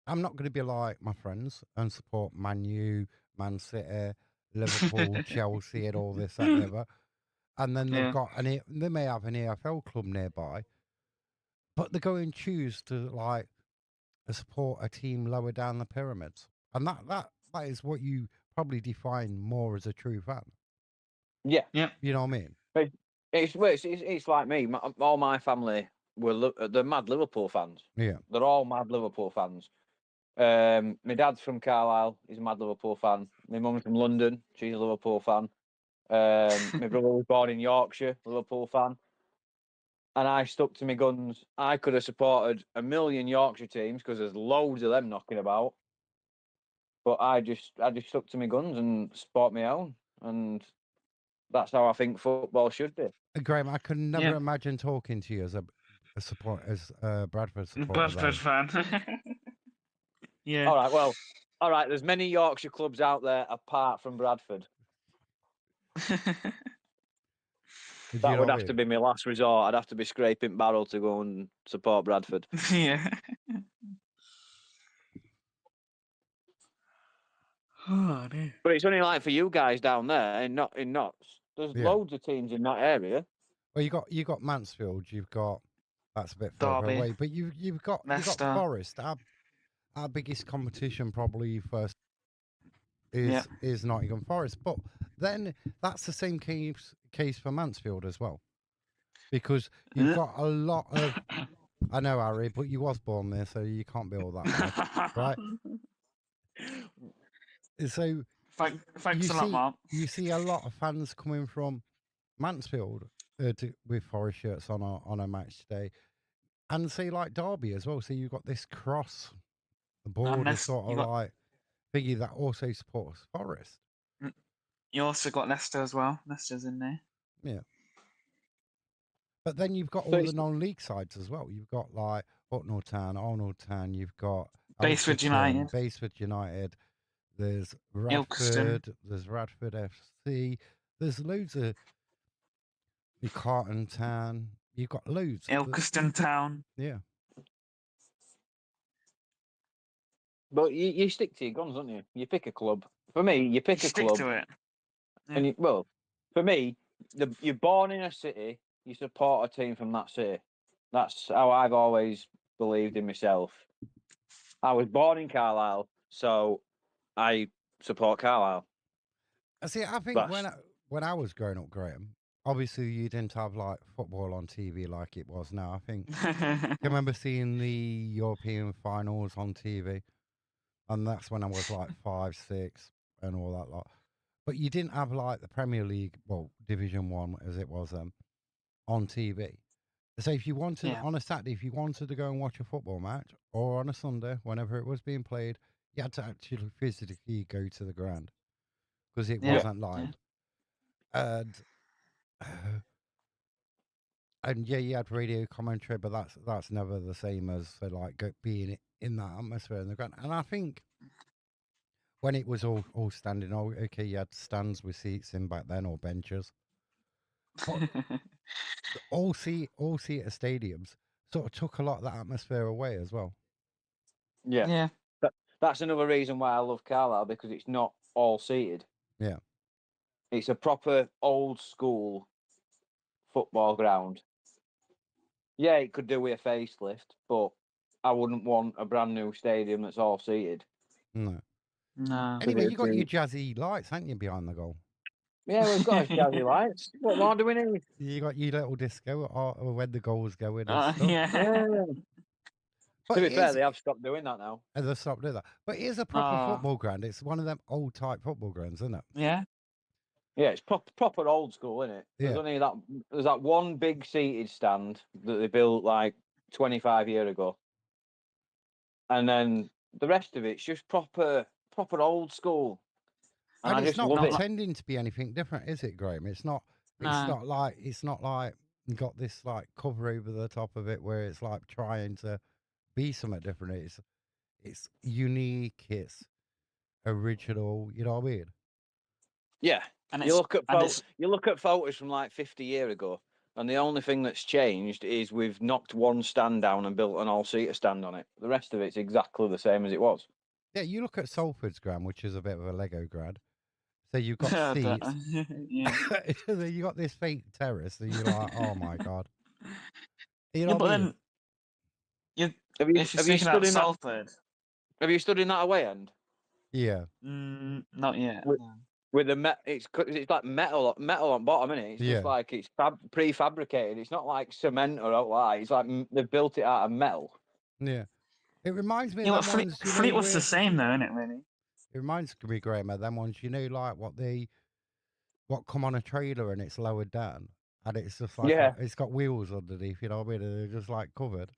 I'm not going to be like my friends and support Man U, Man City, Liverpool, Chelsea, and all this, that, and the other. And then they've Yeah. got they may have an EFL club nearby, but they go and choose to like support a team lower down the pyramids, and that is what you probably define more as a true fan. Yeah, Yeah. You know what I mean? it's like me. All my family they're mad Liverpool fans. Yeah. They're all mad Liverpool fans. My dad's from Carlisle. He's a mad Liverpool fan. My mum's from London. She's a Liverpool fan. My brother was born in Yorkshire, Liverpool fan. And I stuck to my guns. I could have supported a million Yorkshire teams because there's loads of them knocking about. But I just stuck to my guns and support my own. And that's how I think football should be. Graham, I could Yeah. never imagine talking to you as a Bradford supporter. Bradford fan. Yeah. All right, well, there's many Yorkshire clubs out there apart from Bradford. Do That you know would what I have to mean? be my last resort. I'd have to be scraping barrel to go and support Bradford. Yeah. Oh dear. But it's only like for you guys down there in Notts. There's Yeah. loads of teams in that area. Well, you got Mansfield. You've got that's a bit further Derby. away, but you've got Leicester. Forest. Our biggest competition probably first Yeah. is Nottingham Forest, but then that's the same case for Mansfield as well. because you've got a lot of. I know, Harry, but you was born there, so you can't be all that bad, right? So Thanks a lot, Mark. you see a lot of fans coming from Mansfield with Forest shirts on a match day, and say like Derby as well. So you've got this cross border Unless sort you of got, like figure that also supports Forest. you also got Leicester as well. Leicester's in there. Yeah. But then you've got So all the it's non-league sides as well. You've got like Hucknall Town, Arnold Town. You've got Baseford United, Baseford United. There's Ilkeston, Radford. There's Radford FC. There's loads of Carton Town. You've got loads. Ilkeston Town. Yeah. but you stick to your guns, don't you? You pick a club. For me, you pick You a stick club, to it. and for me, you're born in a city. You support a team from that city. That's how I've always believed in myself. I was born in Carlisle, so I support Carlisle. See, I think when I was growing up, Graham, obviously you didn't have like football on TV like it was now. I think I remember seeing the European finals on TV, and that's when I was like 5, 6, and all that lot. But you didn't have like the Premier League, well, Division 1 as it was on TV. So if you wanted on a Saturday, if you wanted to go and watch a football match, or on a Sunday, whenever it was being played, you had to actually physically go to the ground because it wasn't live. And and yeah, you had radio commentary, but that's never the same as like being in that atmosphere in the ground. And I think when it was all standing, okay, you had stands with seats in back then or benches, but all seater stadiums sort of took a lot of that atmosphere away as well. Yeah. That's another reason why I love Carlisle, because it's not all seated. Yeah. It's a proper old school football ground. Yeah, it could do with a facelift, but I wouldn't want a brand new stadium that's all seated. No. No. Anyway, you got your jazzy lights, haven't you, behind the goal? Yeah, we've got jazzy lights. What more do we need? You got your little disco when the goal's going and stuff. Yeah. But To be fair, they have stopped doing that now. And they stopped doing that. But it is a proper football ground. It's one of them old type football grounds, isn't it? Yeah. Yeah, it's proper old school, isn't it? Yeah. There's that one big seated stand that they built like 25 years ago, and then the rest of it's just proper old school. And I it's just not love it. pretending to be anything different, is it, Graham? It's not. It's not like you got this like cover over the top of it where it's like trying to be something different. It's unique. It's original. You know what I mean? Yeah. And you look at photos from like 50 years ago, and the only thing that's changed is we've knocked one stand down and built an all-seater stand on it. The rest of it's exactly the same as it was. Yeah, you look at Salford's ground, which is a bit of a Lego ground. So you've got seats. Yeah. You got this fake terrace, and you're like, oh my god. You know Yeah, what but I mean? then Have you stood in Salford, Have you stood in that away end? Yeah. not yet. With the it's like metal on bottom, isn't it? It's just like it's prefabricated. It's not like cement or outright. It's like they've built it out of metal. Yeah. It reminds me Yeah, of them ones. Fleetwood's the same though, isn't it? Really. It reminds me, Graham, of them ones. You know, like what come on a trailer and it's lowered down, and it's just like it's got wheels underneath. You know what I mean? And they're just like covered.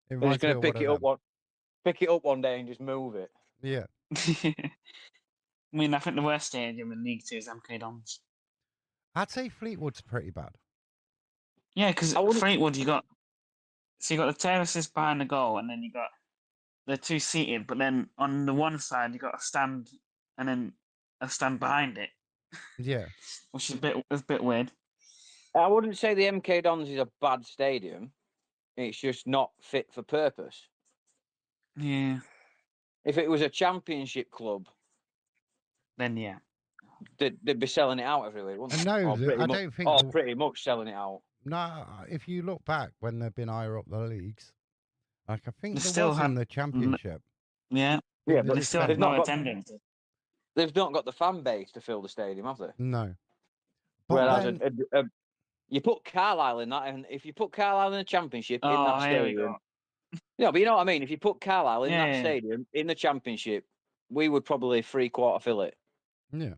It They're just reminds me gonna of pick it up one day and just move it. Yeah. I mean, I think the worst stadium in League Two is MK Dons. I'd say Fleetwood's pretty bad. Yeah, because Fleetwood, you got the terraces behind the goal, and then you got the two seated, but then on the one side you got a stand, and then a stand behind it. Yeah, which is a bit weird. I wouldn't say the MK Dons is a bad stadium. It's just not fit for purpose. Yeah. If it was a championship club, then yeah, they'd be selling it out every week, wouldn't they? No, I don't think. Pretty much selling it out. No, if you look back when they've been higher up the leagues, like I think they there was in the championship. Yeah, but they still have no attendance. They've not got the fan base to fill the stadium, have they? No. Whereas You put Carlisle in that, and if you put Carlisle in the Championship in that Oh, here we stadium, go. no, but you know what I mean. If you put Carlisle in that Yeah. stadium in the Championship, we would probably 3/4 fill it Yeah.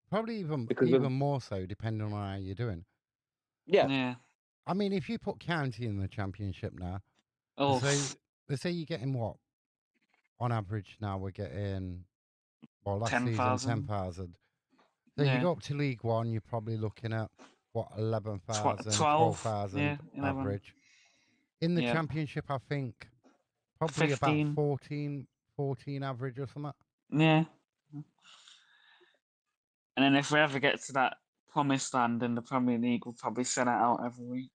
Probably because even more so, depending on how you're doing. Yeah. I mean, if you put County in the Championship now, Oh, so let's say you're getting what on average now we're getting last season 10,000. 10,000. So you Yeah. go up to League One, you're probably looking at what 11,000, 12. 12,000 Yeah. 11. average. In the Yeah. Championship, I think probably about 15. 14 average or something. Yeah. And then if we ever get to that promised land in the Premier League, we'll probably sell it out every week.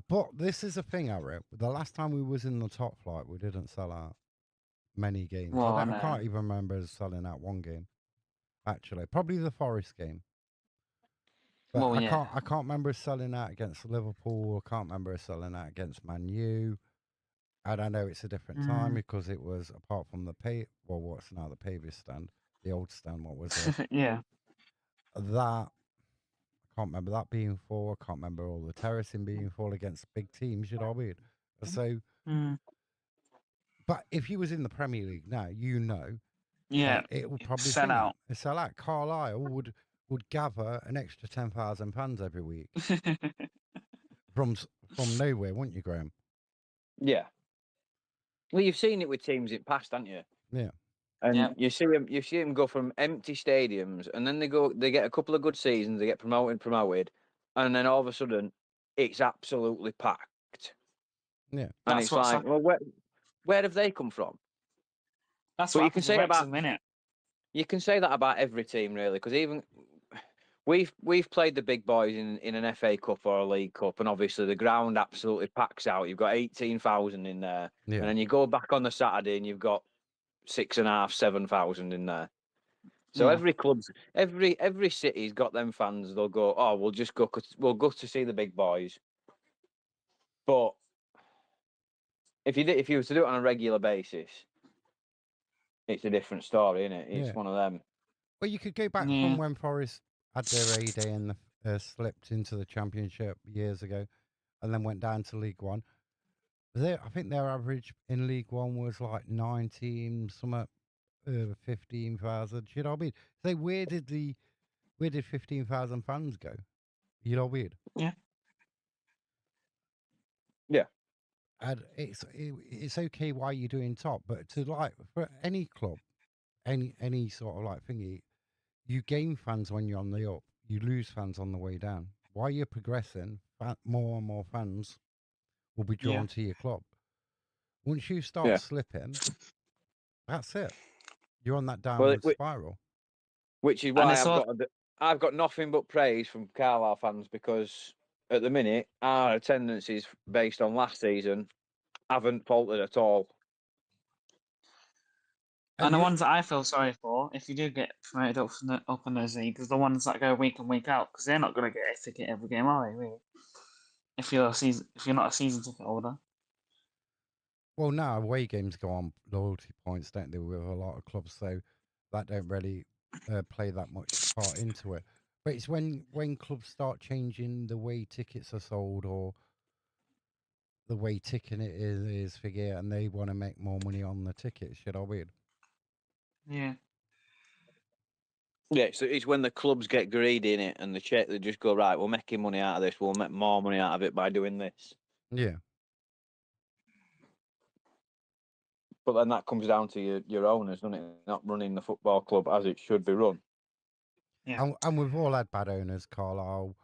But this is a thing, Eric. The last time we was in the top flight, we didn't sell out many games. Well, I no. can't even remember us selling out one game. Actually, probably the Forest game. But Well, yeah. I can't remember us selling out against Liverpool. I can't remember us selling out against Man U. And I know it's a different time because it was apart from what's now the Pavies stand, the old stand. What was it? Yeah. That I can't remember that being full. I can't remember all the terracing being full against big teams. You know what I mean? So, Mm. but if you was in the Premier League now, you know Yeah. that it would probably Sell thing out. it. Sell out. Carlisle would gather an extra £10,000 every week from nowhere, wouldn't you, Graham? Yeah. Well, you've seen it with teams in the past, haven't you? Yeah. And Yeah. you see them go from empty stadiums, and then they get a couple of good seasons, they get promoted, and then all of a sudden, it's absolutely packed. Yeah. And That's it's what's like, well, where have they come from? That's But what you can happens with say about Wrexham, innit? you can say that about every team, really, because even we've played the big boys in an FA Cup or a League Cup, and obviously the ground absolutely packs out. You've got 18,000 in there, Yeah. and then you go back on the Saturday and you've got 6,500, 7,000 in there. So Yeah. every city's got them fans. They'll go, oh, we'll go to see the big boys. But if you were to do it on a regular basis, it's a different story, isn't it? It's Yeah. one of them. Well, you could go back Yeah. from when Forest had their A-day and slipped into the Championship years ago and then went down to League One. I think their average in League One was like 19, somewhat 15,000. You know what I mean? So where did 15,000 fans go? You know what I mean? Yeah. Yeah. And it's okay why you're doing top, but to like for any club, any sort of like thingy, you gain fans when you're on the up, you lose fans on the way down. While you're progressing, more and more fans will be drawn Yeah. to your club. Once you start Yeah. slipping, that's it. You're on that Well, downward spiral. which is And why it's all I've got nothing but praise from Carlisle fans, because at the minute our attendances based on last season haven't faltered at all. and the ones that I feel sorry for, if you do get promoted up in those leagues, the ones that go week in week out, because they're not going to get a ticket every game, are they? Really? If you're not a season ticket holder. Well, now away games go on loyalty points, don't they, with a lot of clubs, so that don't really play that much part into it. But it's when clubs start changing the way tickets are sold or the way ticking it is figure, and they want to make more money on the tickets. You know what I mean? Yeah. Yeah, so it's when the clubs get greedy in it and they just go, right, we're making money out of this, we'll make more money out of it by doing this. Yeah. But then that comes down to your owners, doesn't it? Not running the football club as it should be run. Yeah. And we've all had bad owners, Carlisle.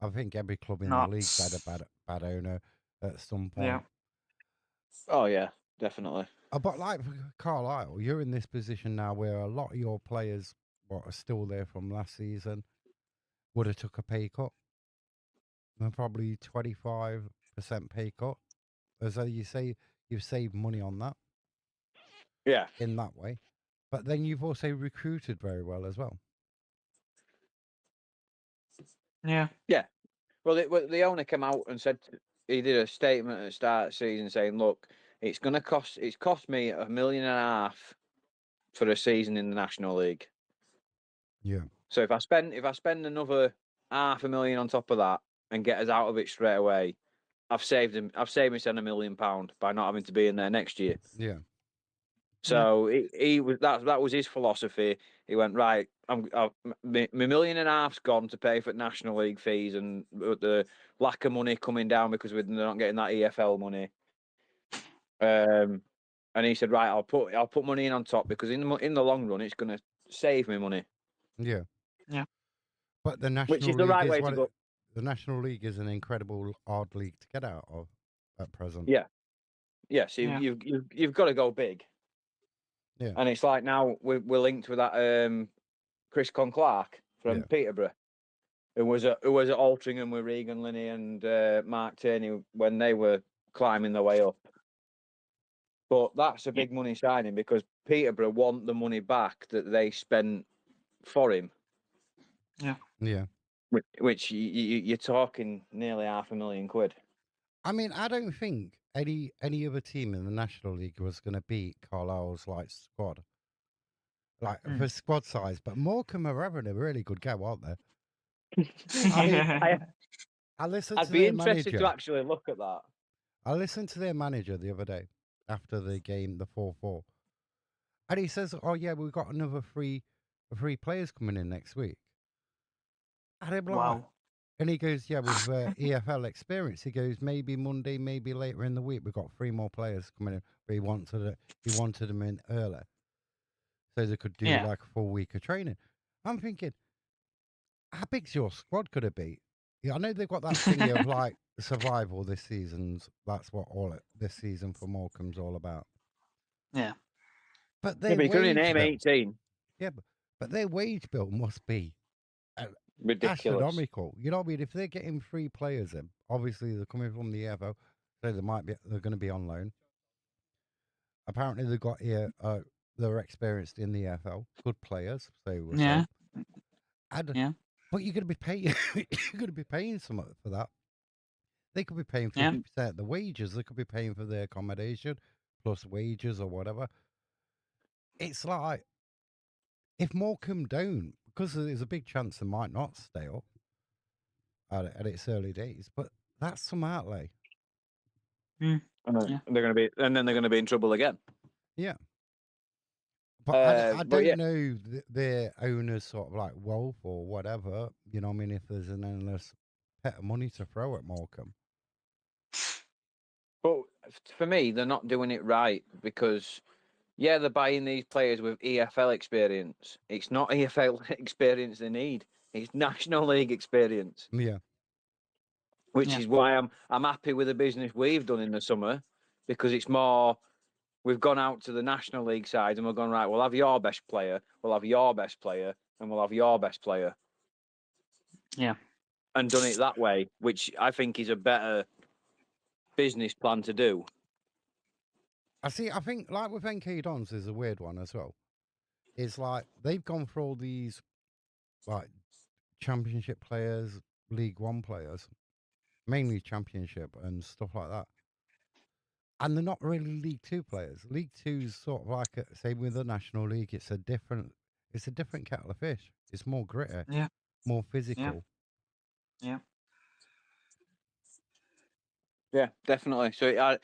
I think every club in the league's had a bad owner at some point. Yeah. Oh yeah, definitely. But like for Carlisle, you're in this position now where a lot of your players, what are still there from last season, would have took a pay cut. And probably 25% pay cut. As though you say you've saved money on that. Yeah. In that way. But then you've also recruited very well as well. Yeah. Yeah. Well, the owner came out and said he did a statement at the start of the season saying, "Look, it's cost me $1.5 million for a season in the National League. Yeah. So if I spend another 500,000 on top of that and get us out of it straight away, I've saved him. I've saved myself £1 million by not having to be in there next year. Yeah. So he was that was his philosophy. He went right. My $1.5 million gone to pay for National League fees and the lack of money coming down because they're not getting that EFL money. And he said, right, I'll put money in on top because in the long run it's going to save me money. Yeah. Yeah. But the Which National is the League right is way what to go. the National League is an incredible hard league to get out of at present. Yeah. Yes, Yeah. you've got to go big. Yeah. And it's like now we're linked with that Chris Clark from Yeah. Peterborough, who was at Altrincham with Regan Linney and Mark Turney when they were climbing their way up. But that's a big money signing because Peterborough want the money back that they spent for him. Yeah. Yeah. Which you're talking nearly £500,000. I mean, I don't think any other team in the National League was going to beat Carlisle's like squad, like for squad size. But Morecambe are having a really good go, aren't they? I mean, I listened I'd to be their interested manager. to actually look at that. I listened to their manager the other day after the game, the 4-4, and he says, "Oh yeah, we've got another three players coming in next week." And I'm like, Wow. and he goes, "Yeah, with EFL experience." He goes, "Maybe Monday, maybe later in the week, we've got 3 more players coming in." But he wanted them in early, so they could do Yeah. like a full week of training. I'm thinking, how big's your squad could it be? Yeah, I know they've got that thingy of like survival this season's. That's what this season for Morecambe's all about. Yeah. But Yeah, their but you can only wage name bill, 18. yeah, but their wage bill must be Ridiculous. astronomical. You know what I mean? If they're getting 3 players in, obviously they're coming from the EFL, so they're going to be on loan. Apparently they've got here they're experienced in the EFL, good players. So we're Yeah. saying, and Yeah. but you're going to be paying you're going to be paying some for that. They could be paying Yeah. 50% of the wages. They could be paying for their accommodation plus wages or whatever. It's like if Morecambe don't, because there's a big chance they might not stay up at its early days, but that's some outlay. And then Yeah. they're going to be in trouble again. Yeah. But I But don't yeah, know their owners sort of like wealth or whatever. You know what I mean? If there's an endless pet of money to throw at Morecambe. but for me, they're not doing it right because they're buying these players with EFL experience. It's not EFL experience they need. It's National League experience. Yeah. Which Yeah. is why I'm happy with the business we've done in the summer because it's more. We've gone out to the National League side and we're going, right, we'll have your best player, we'll have your best player, and we'll have your best player. Yeah. And done it that way, which I think is a better business plan to do. I think like with NK Dons is a weird one as well. It's like they've gone for all these like championship players, League One players, mainly championship and stuff like that. And they're not really League Two players. League Two's sort of like same with the National League. It's a different kettle of fish. It's more gritty, Yeah. more Yeah. physical. Yeah. Yeah, definitely. So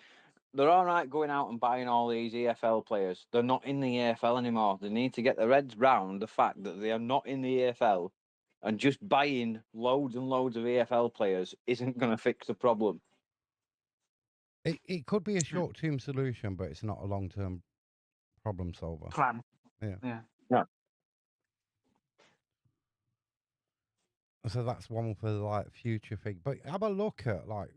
they're all right going out and buying all these EFL players. They're not in the EFL anymore. They need to get their heads round the fact that they are not in the EFL, and just buying loads and loads of EFL players isn't going to fix the problem. It could be a short term solution, but it's not a long term problem solver. Plan. Yeah. Yeah. Yeah. So that's one for like future thing. But have a look. I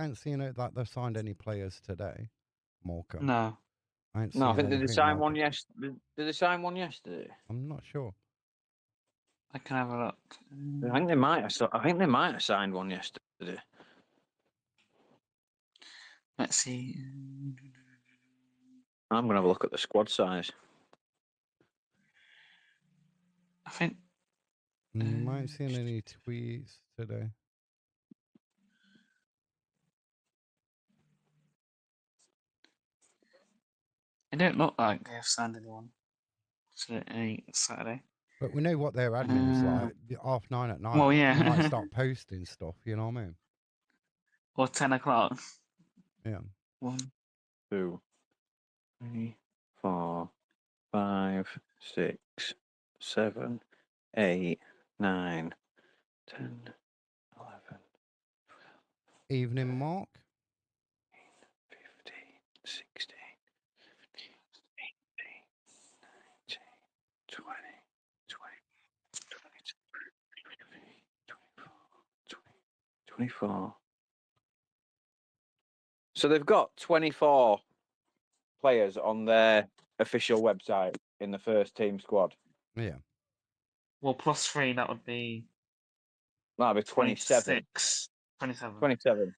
ain't seen it that they've signed any players today. Morecambe. No. I ain't No, I seen think did they anything. sign one Morecambe. yesterday? Did they sign one yesterday? I'm not sure. I can have a look. I think they might have. I think they might have signed one yesterday. Let's see. I'm going to have a look at the squad size. I think. Might seen any tweets today. It don't look like they have signed anyone today, Saturday. But we know what their admin's like. 9:30 at night, well, they might yeah, start posting stuff. You know what I mean? or 10 o'clock. Yeah. 1, 2, 3, 4, 5, 6, 7, 8, 9, 10, 11, Evening, Mark. 15, 16, 17, 18, 19, 20, 24. So they've got 24 players on their official website in the first team squad. Yeah. Well, plus 3, that would be That'll be 27. 26. 27. 27.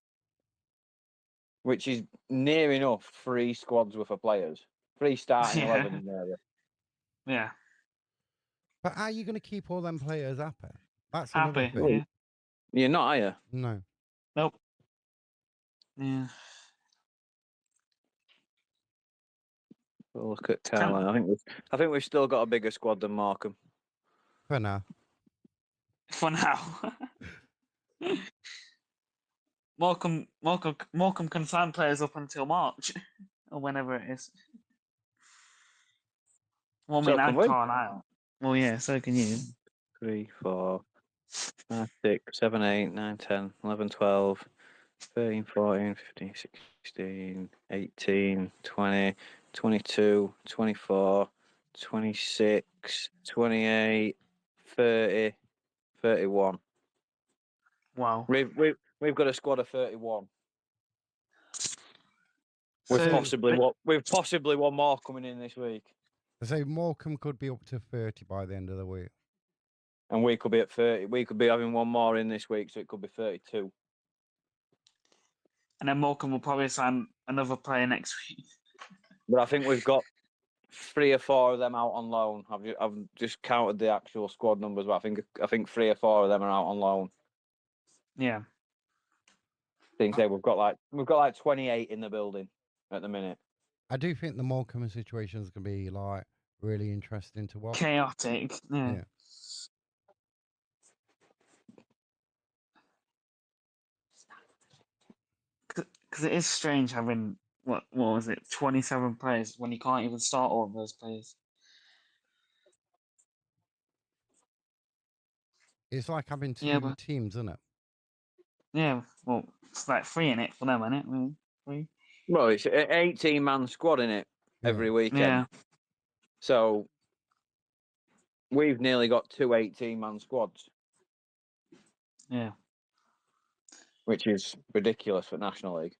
Which is near enough 3 squads worth of players. 3 starting 11 in there. Yeah. But how are you going to keep all them players happy? That's another Happy. thing. Yeah. You're not, are you? No. Nope. Yeah. We'll look at Carlisle. I think we've still got a bigger squad than Markham. For now. For now. Morecambe can sign players up until March, or whenever it is. Well, I So mean, can and we? Carlisle. Well, yeah, so can you. 3, 4, 5, 6, 7, 8, 9, 10, 11, 12, 13, 14, 15, 16, 18, 20, 22, 24, 26, 28, 30, 31. Wow. We've got a squad of 31. So, We've possibly one more coming in this week. So Morecambe could be up to 30 by the end of the week. And we could be at 30. We could be having one more in this week, so it could be 32. and then Morecambe will probably sign another player next week. But I think we've got 3 or 4 of them out on loan. I've just counted the actual squad numbers, but I think 3 or 4 of them are out on loan. Yeah. Things say we've got like 28 in the building at the minute. I do think the Morecambe situation is going to be like really interesting to watch. Chaotic. Yeah. Yeah. Because it is strange having what was it, 27 players when you can't even start all of those players. It's like having two Yeah, but teams, isn't it? yeah, well, it's like 3 in it for them, isn't it? Really? 3. Well, it's an 18-man squad in it every weekend. Yeah. So we've nearly got 2 18-man squads, Yeah. which is ridiculous for National League.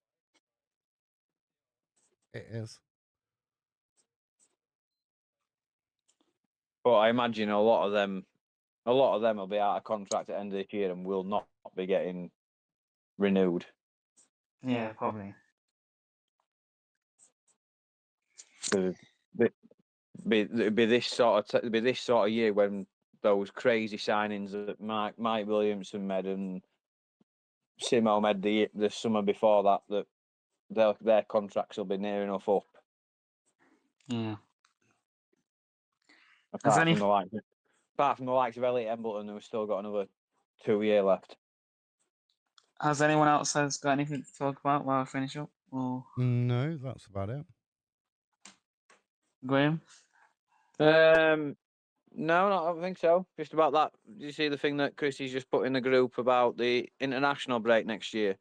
It is. But I imagine a lot of them will be out of contract at the end of this year and will not be getting renewed. Yeah, probably. It'd be this sort of year when those crazy signings that Mike Williamson made and Simo made the summer before that their contracts will be near enough up. Yeah. Apart from the likes of Elliot Embleton, who's still got another 2 year left. Has anyone else got anything to talk about while I finish up? Or No, that's about it. Graham? No, I don't think so. Just about that. Did you see the thing that Chrissy's just put in the group about the international break next year?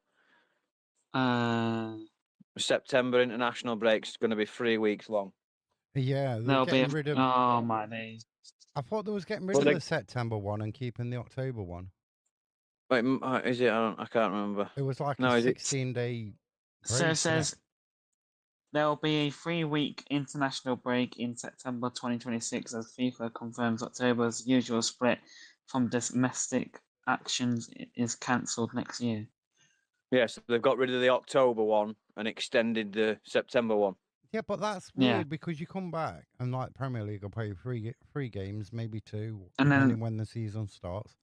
September international break's going to be 3 weeks long. Yeah, they're There'll be getting rid of. oh my days. I thought they was getting rid of the September one and keeping the October one. Wait, is it? I can't remember. It was like No, a is it? 16-day So break. it says there'll be a 3-week international break in September 2026 as FIFA confirms October's usual split from domestic actions is cancelled next year. Yeah, so they've got rid of the October one and extended the September one. Yeah, but that's weird because you come back and like Premier League will play three games, maybe 2, And then- depending when the season starts.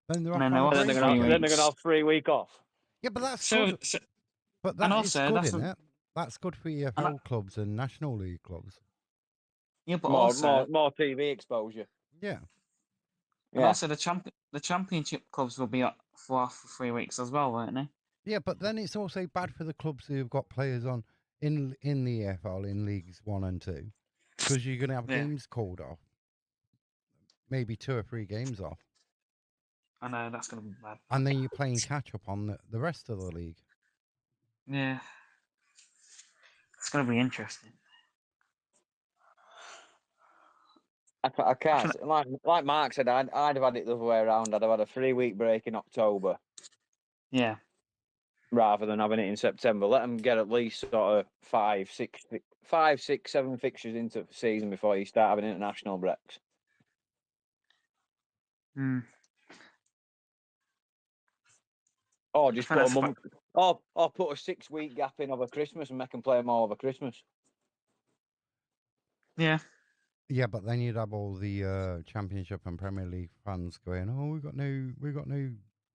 Then they're off And then on a they're off break for 3 again. Then they're going to have 3 week off. Yeah, but that's So, good. But and that is also, good, that's isn't it? That's good for EFL clubs and National League clubs. yeah, but More also TV exposure. Yeah. And Yeah. also the championship clubs will be up for 3 weeks as well, won't they? Yeah, but then it's also bad for the clubs who've got players on in the EFL in Leagues 1 and 2 because you're going to have Yeah. games called off. Maybe 2 or 3 games off. I know, that's going to be bad. And then you're playing catch up on the rest of the league. Yeah. It's going to be interesting. I can't. Like Mark said, I'd have had it the other way around. I'd have had a 3-week break in October Yeah. rather than having it in September. Let them get at least sort of 5, 6, 7 fixtures into the season before you start having international breaks. Hmm. Or just I think put a that's month, or put a 6-week gap in over Christmas and make them play them all over Christmas. Yeah. Yeah, but then you'd have all the Championship and Premier League fans going, "Oh, we got no We've got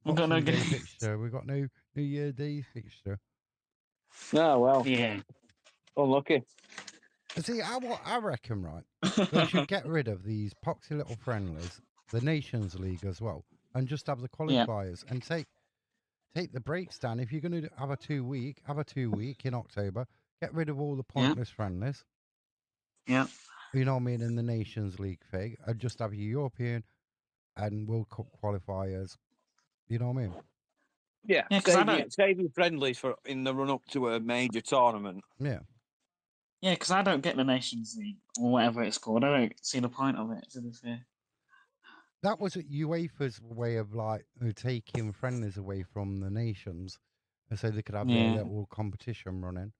Boxing no Day games. fixture. We got no New Year Day fixture." Oh, well, Yeah. unlucky. See, I reckon, right? They should get rid of these poxy little friendlies, the Nations League as well, and just have the Yeah. qualifiers and take the breaks down. If you're going to have a 2-week, have a 2-week in October. Get rid of all the Yeah. pointless friendlies. Yeah. You know what I mean? In the Nations League thing, and just have your European and World Cup qualifiers. You know what I mean? Yeah, Yeah, 'cause I don't. save your friendlies for in the run up to a major tournament. Yeah. Yeah, because I don't get the Nations League or whatever it's called. I don't see the point of it, to be fair. That was UEFA's way of like taking friendlies away from the nations, and so they could have their Yeah. little competition running.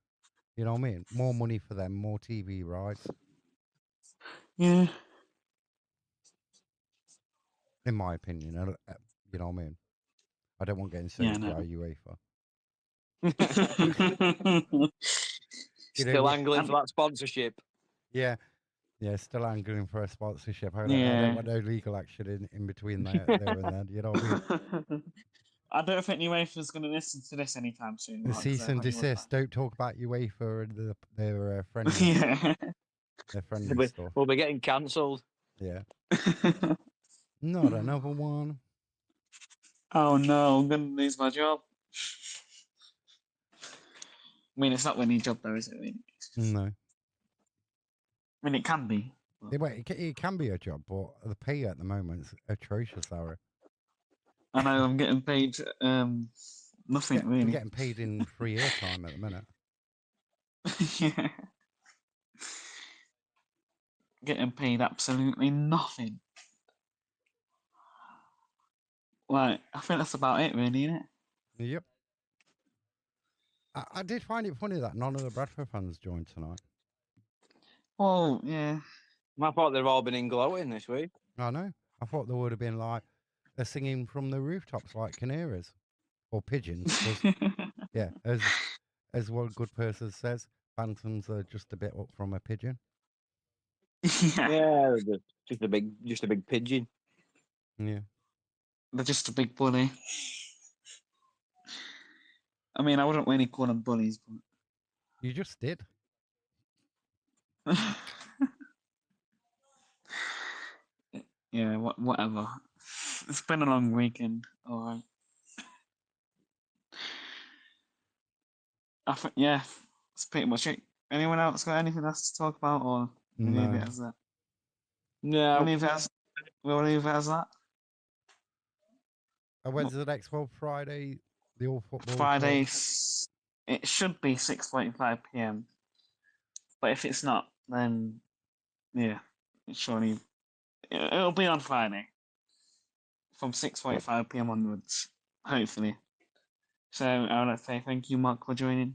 You know what I mean? More money for them, more TV rights. Yeah. In my opinion, you know what I mean? I don't want getting Yeah, sued no. by UEFA. You know, Still angling for that sponsorship. yeah, still angling for a sponsorship. I Yeah. don't want no legal action in between there and then. You know what I mean? I don't think UEFA's going to listen to this anytime soon. The Mark, cease so and I think we're desist. Don't talk about UEFA and their fine. friendly, Yeah. their friendly stuff. We'll be getting cancelled. Yeah, not another one. Oh no, I'm going to lose my job. I mean, it's not really a job though, is it? Really? No. I mean, it can be. But... It can be a job, but the pay at the moment is atrocious, Larry. I know I'm getting paid nothing I'm really. getting paid in free airtime at the minute. Yeah. Getting paid absolutely nothing. Like, I think that's about it, really, isn't it? Yep. I did find it funny that none of the Bradford fans joined tonight. Well, yeah. I thought they've all been in gloating this week. I know. I thought there would have been like a singing from the rooftops like canaries or pigeons. Because yeah, as one good person says, phantoms are just a bit up from a pigeon. Yeah. Yeah, just a big pigeon. Yeah. They're just a big bully. I mean, I wouldn't really call them bullies, but You just did. yeah, whatever. It's been a long weekend. All right. I think yeah, that's pretty much it. Anyone else got anything else to talk about, or we leave it No. as that? No, We'll leave it as that. And when's the next one? Friday, the all football. Friday. It should be 6:45 p.m. But if it's not, then yeah, surely it'll be on Friday from 6:45 p.m. onwards, hopefully. So I would like to say thank you, Mark, for joining.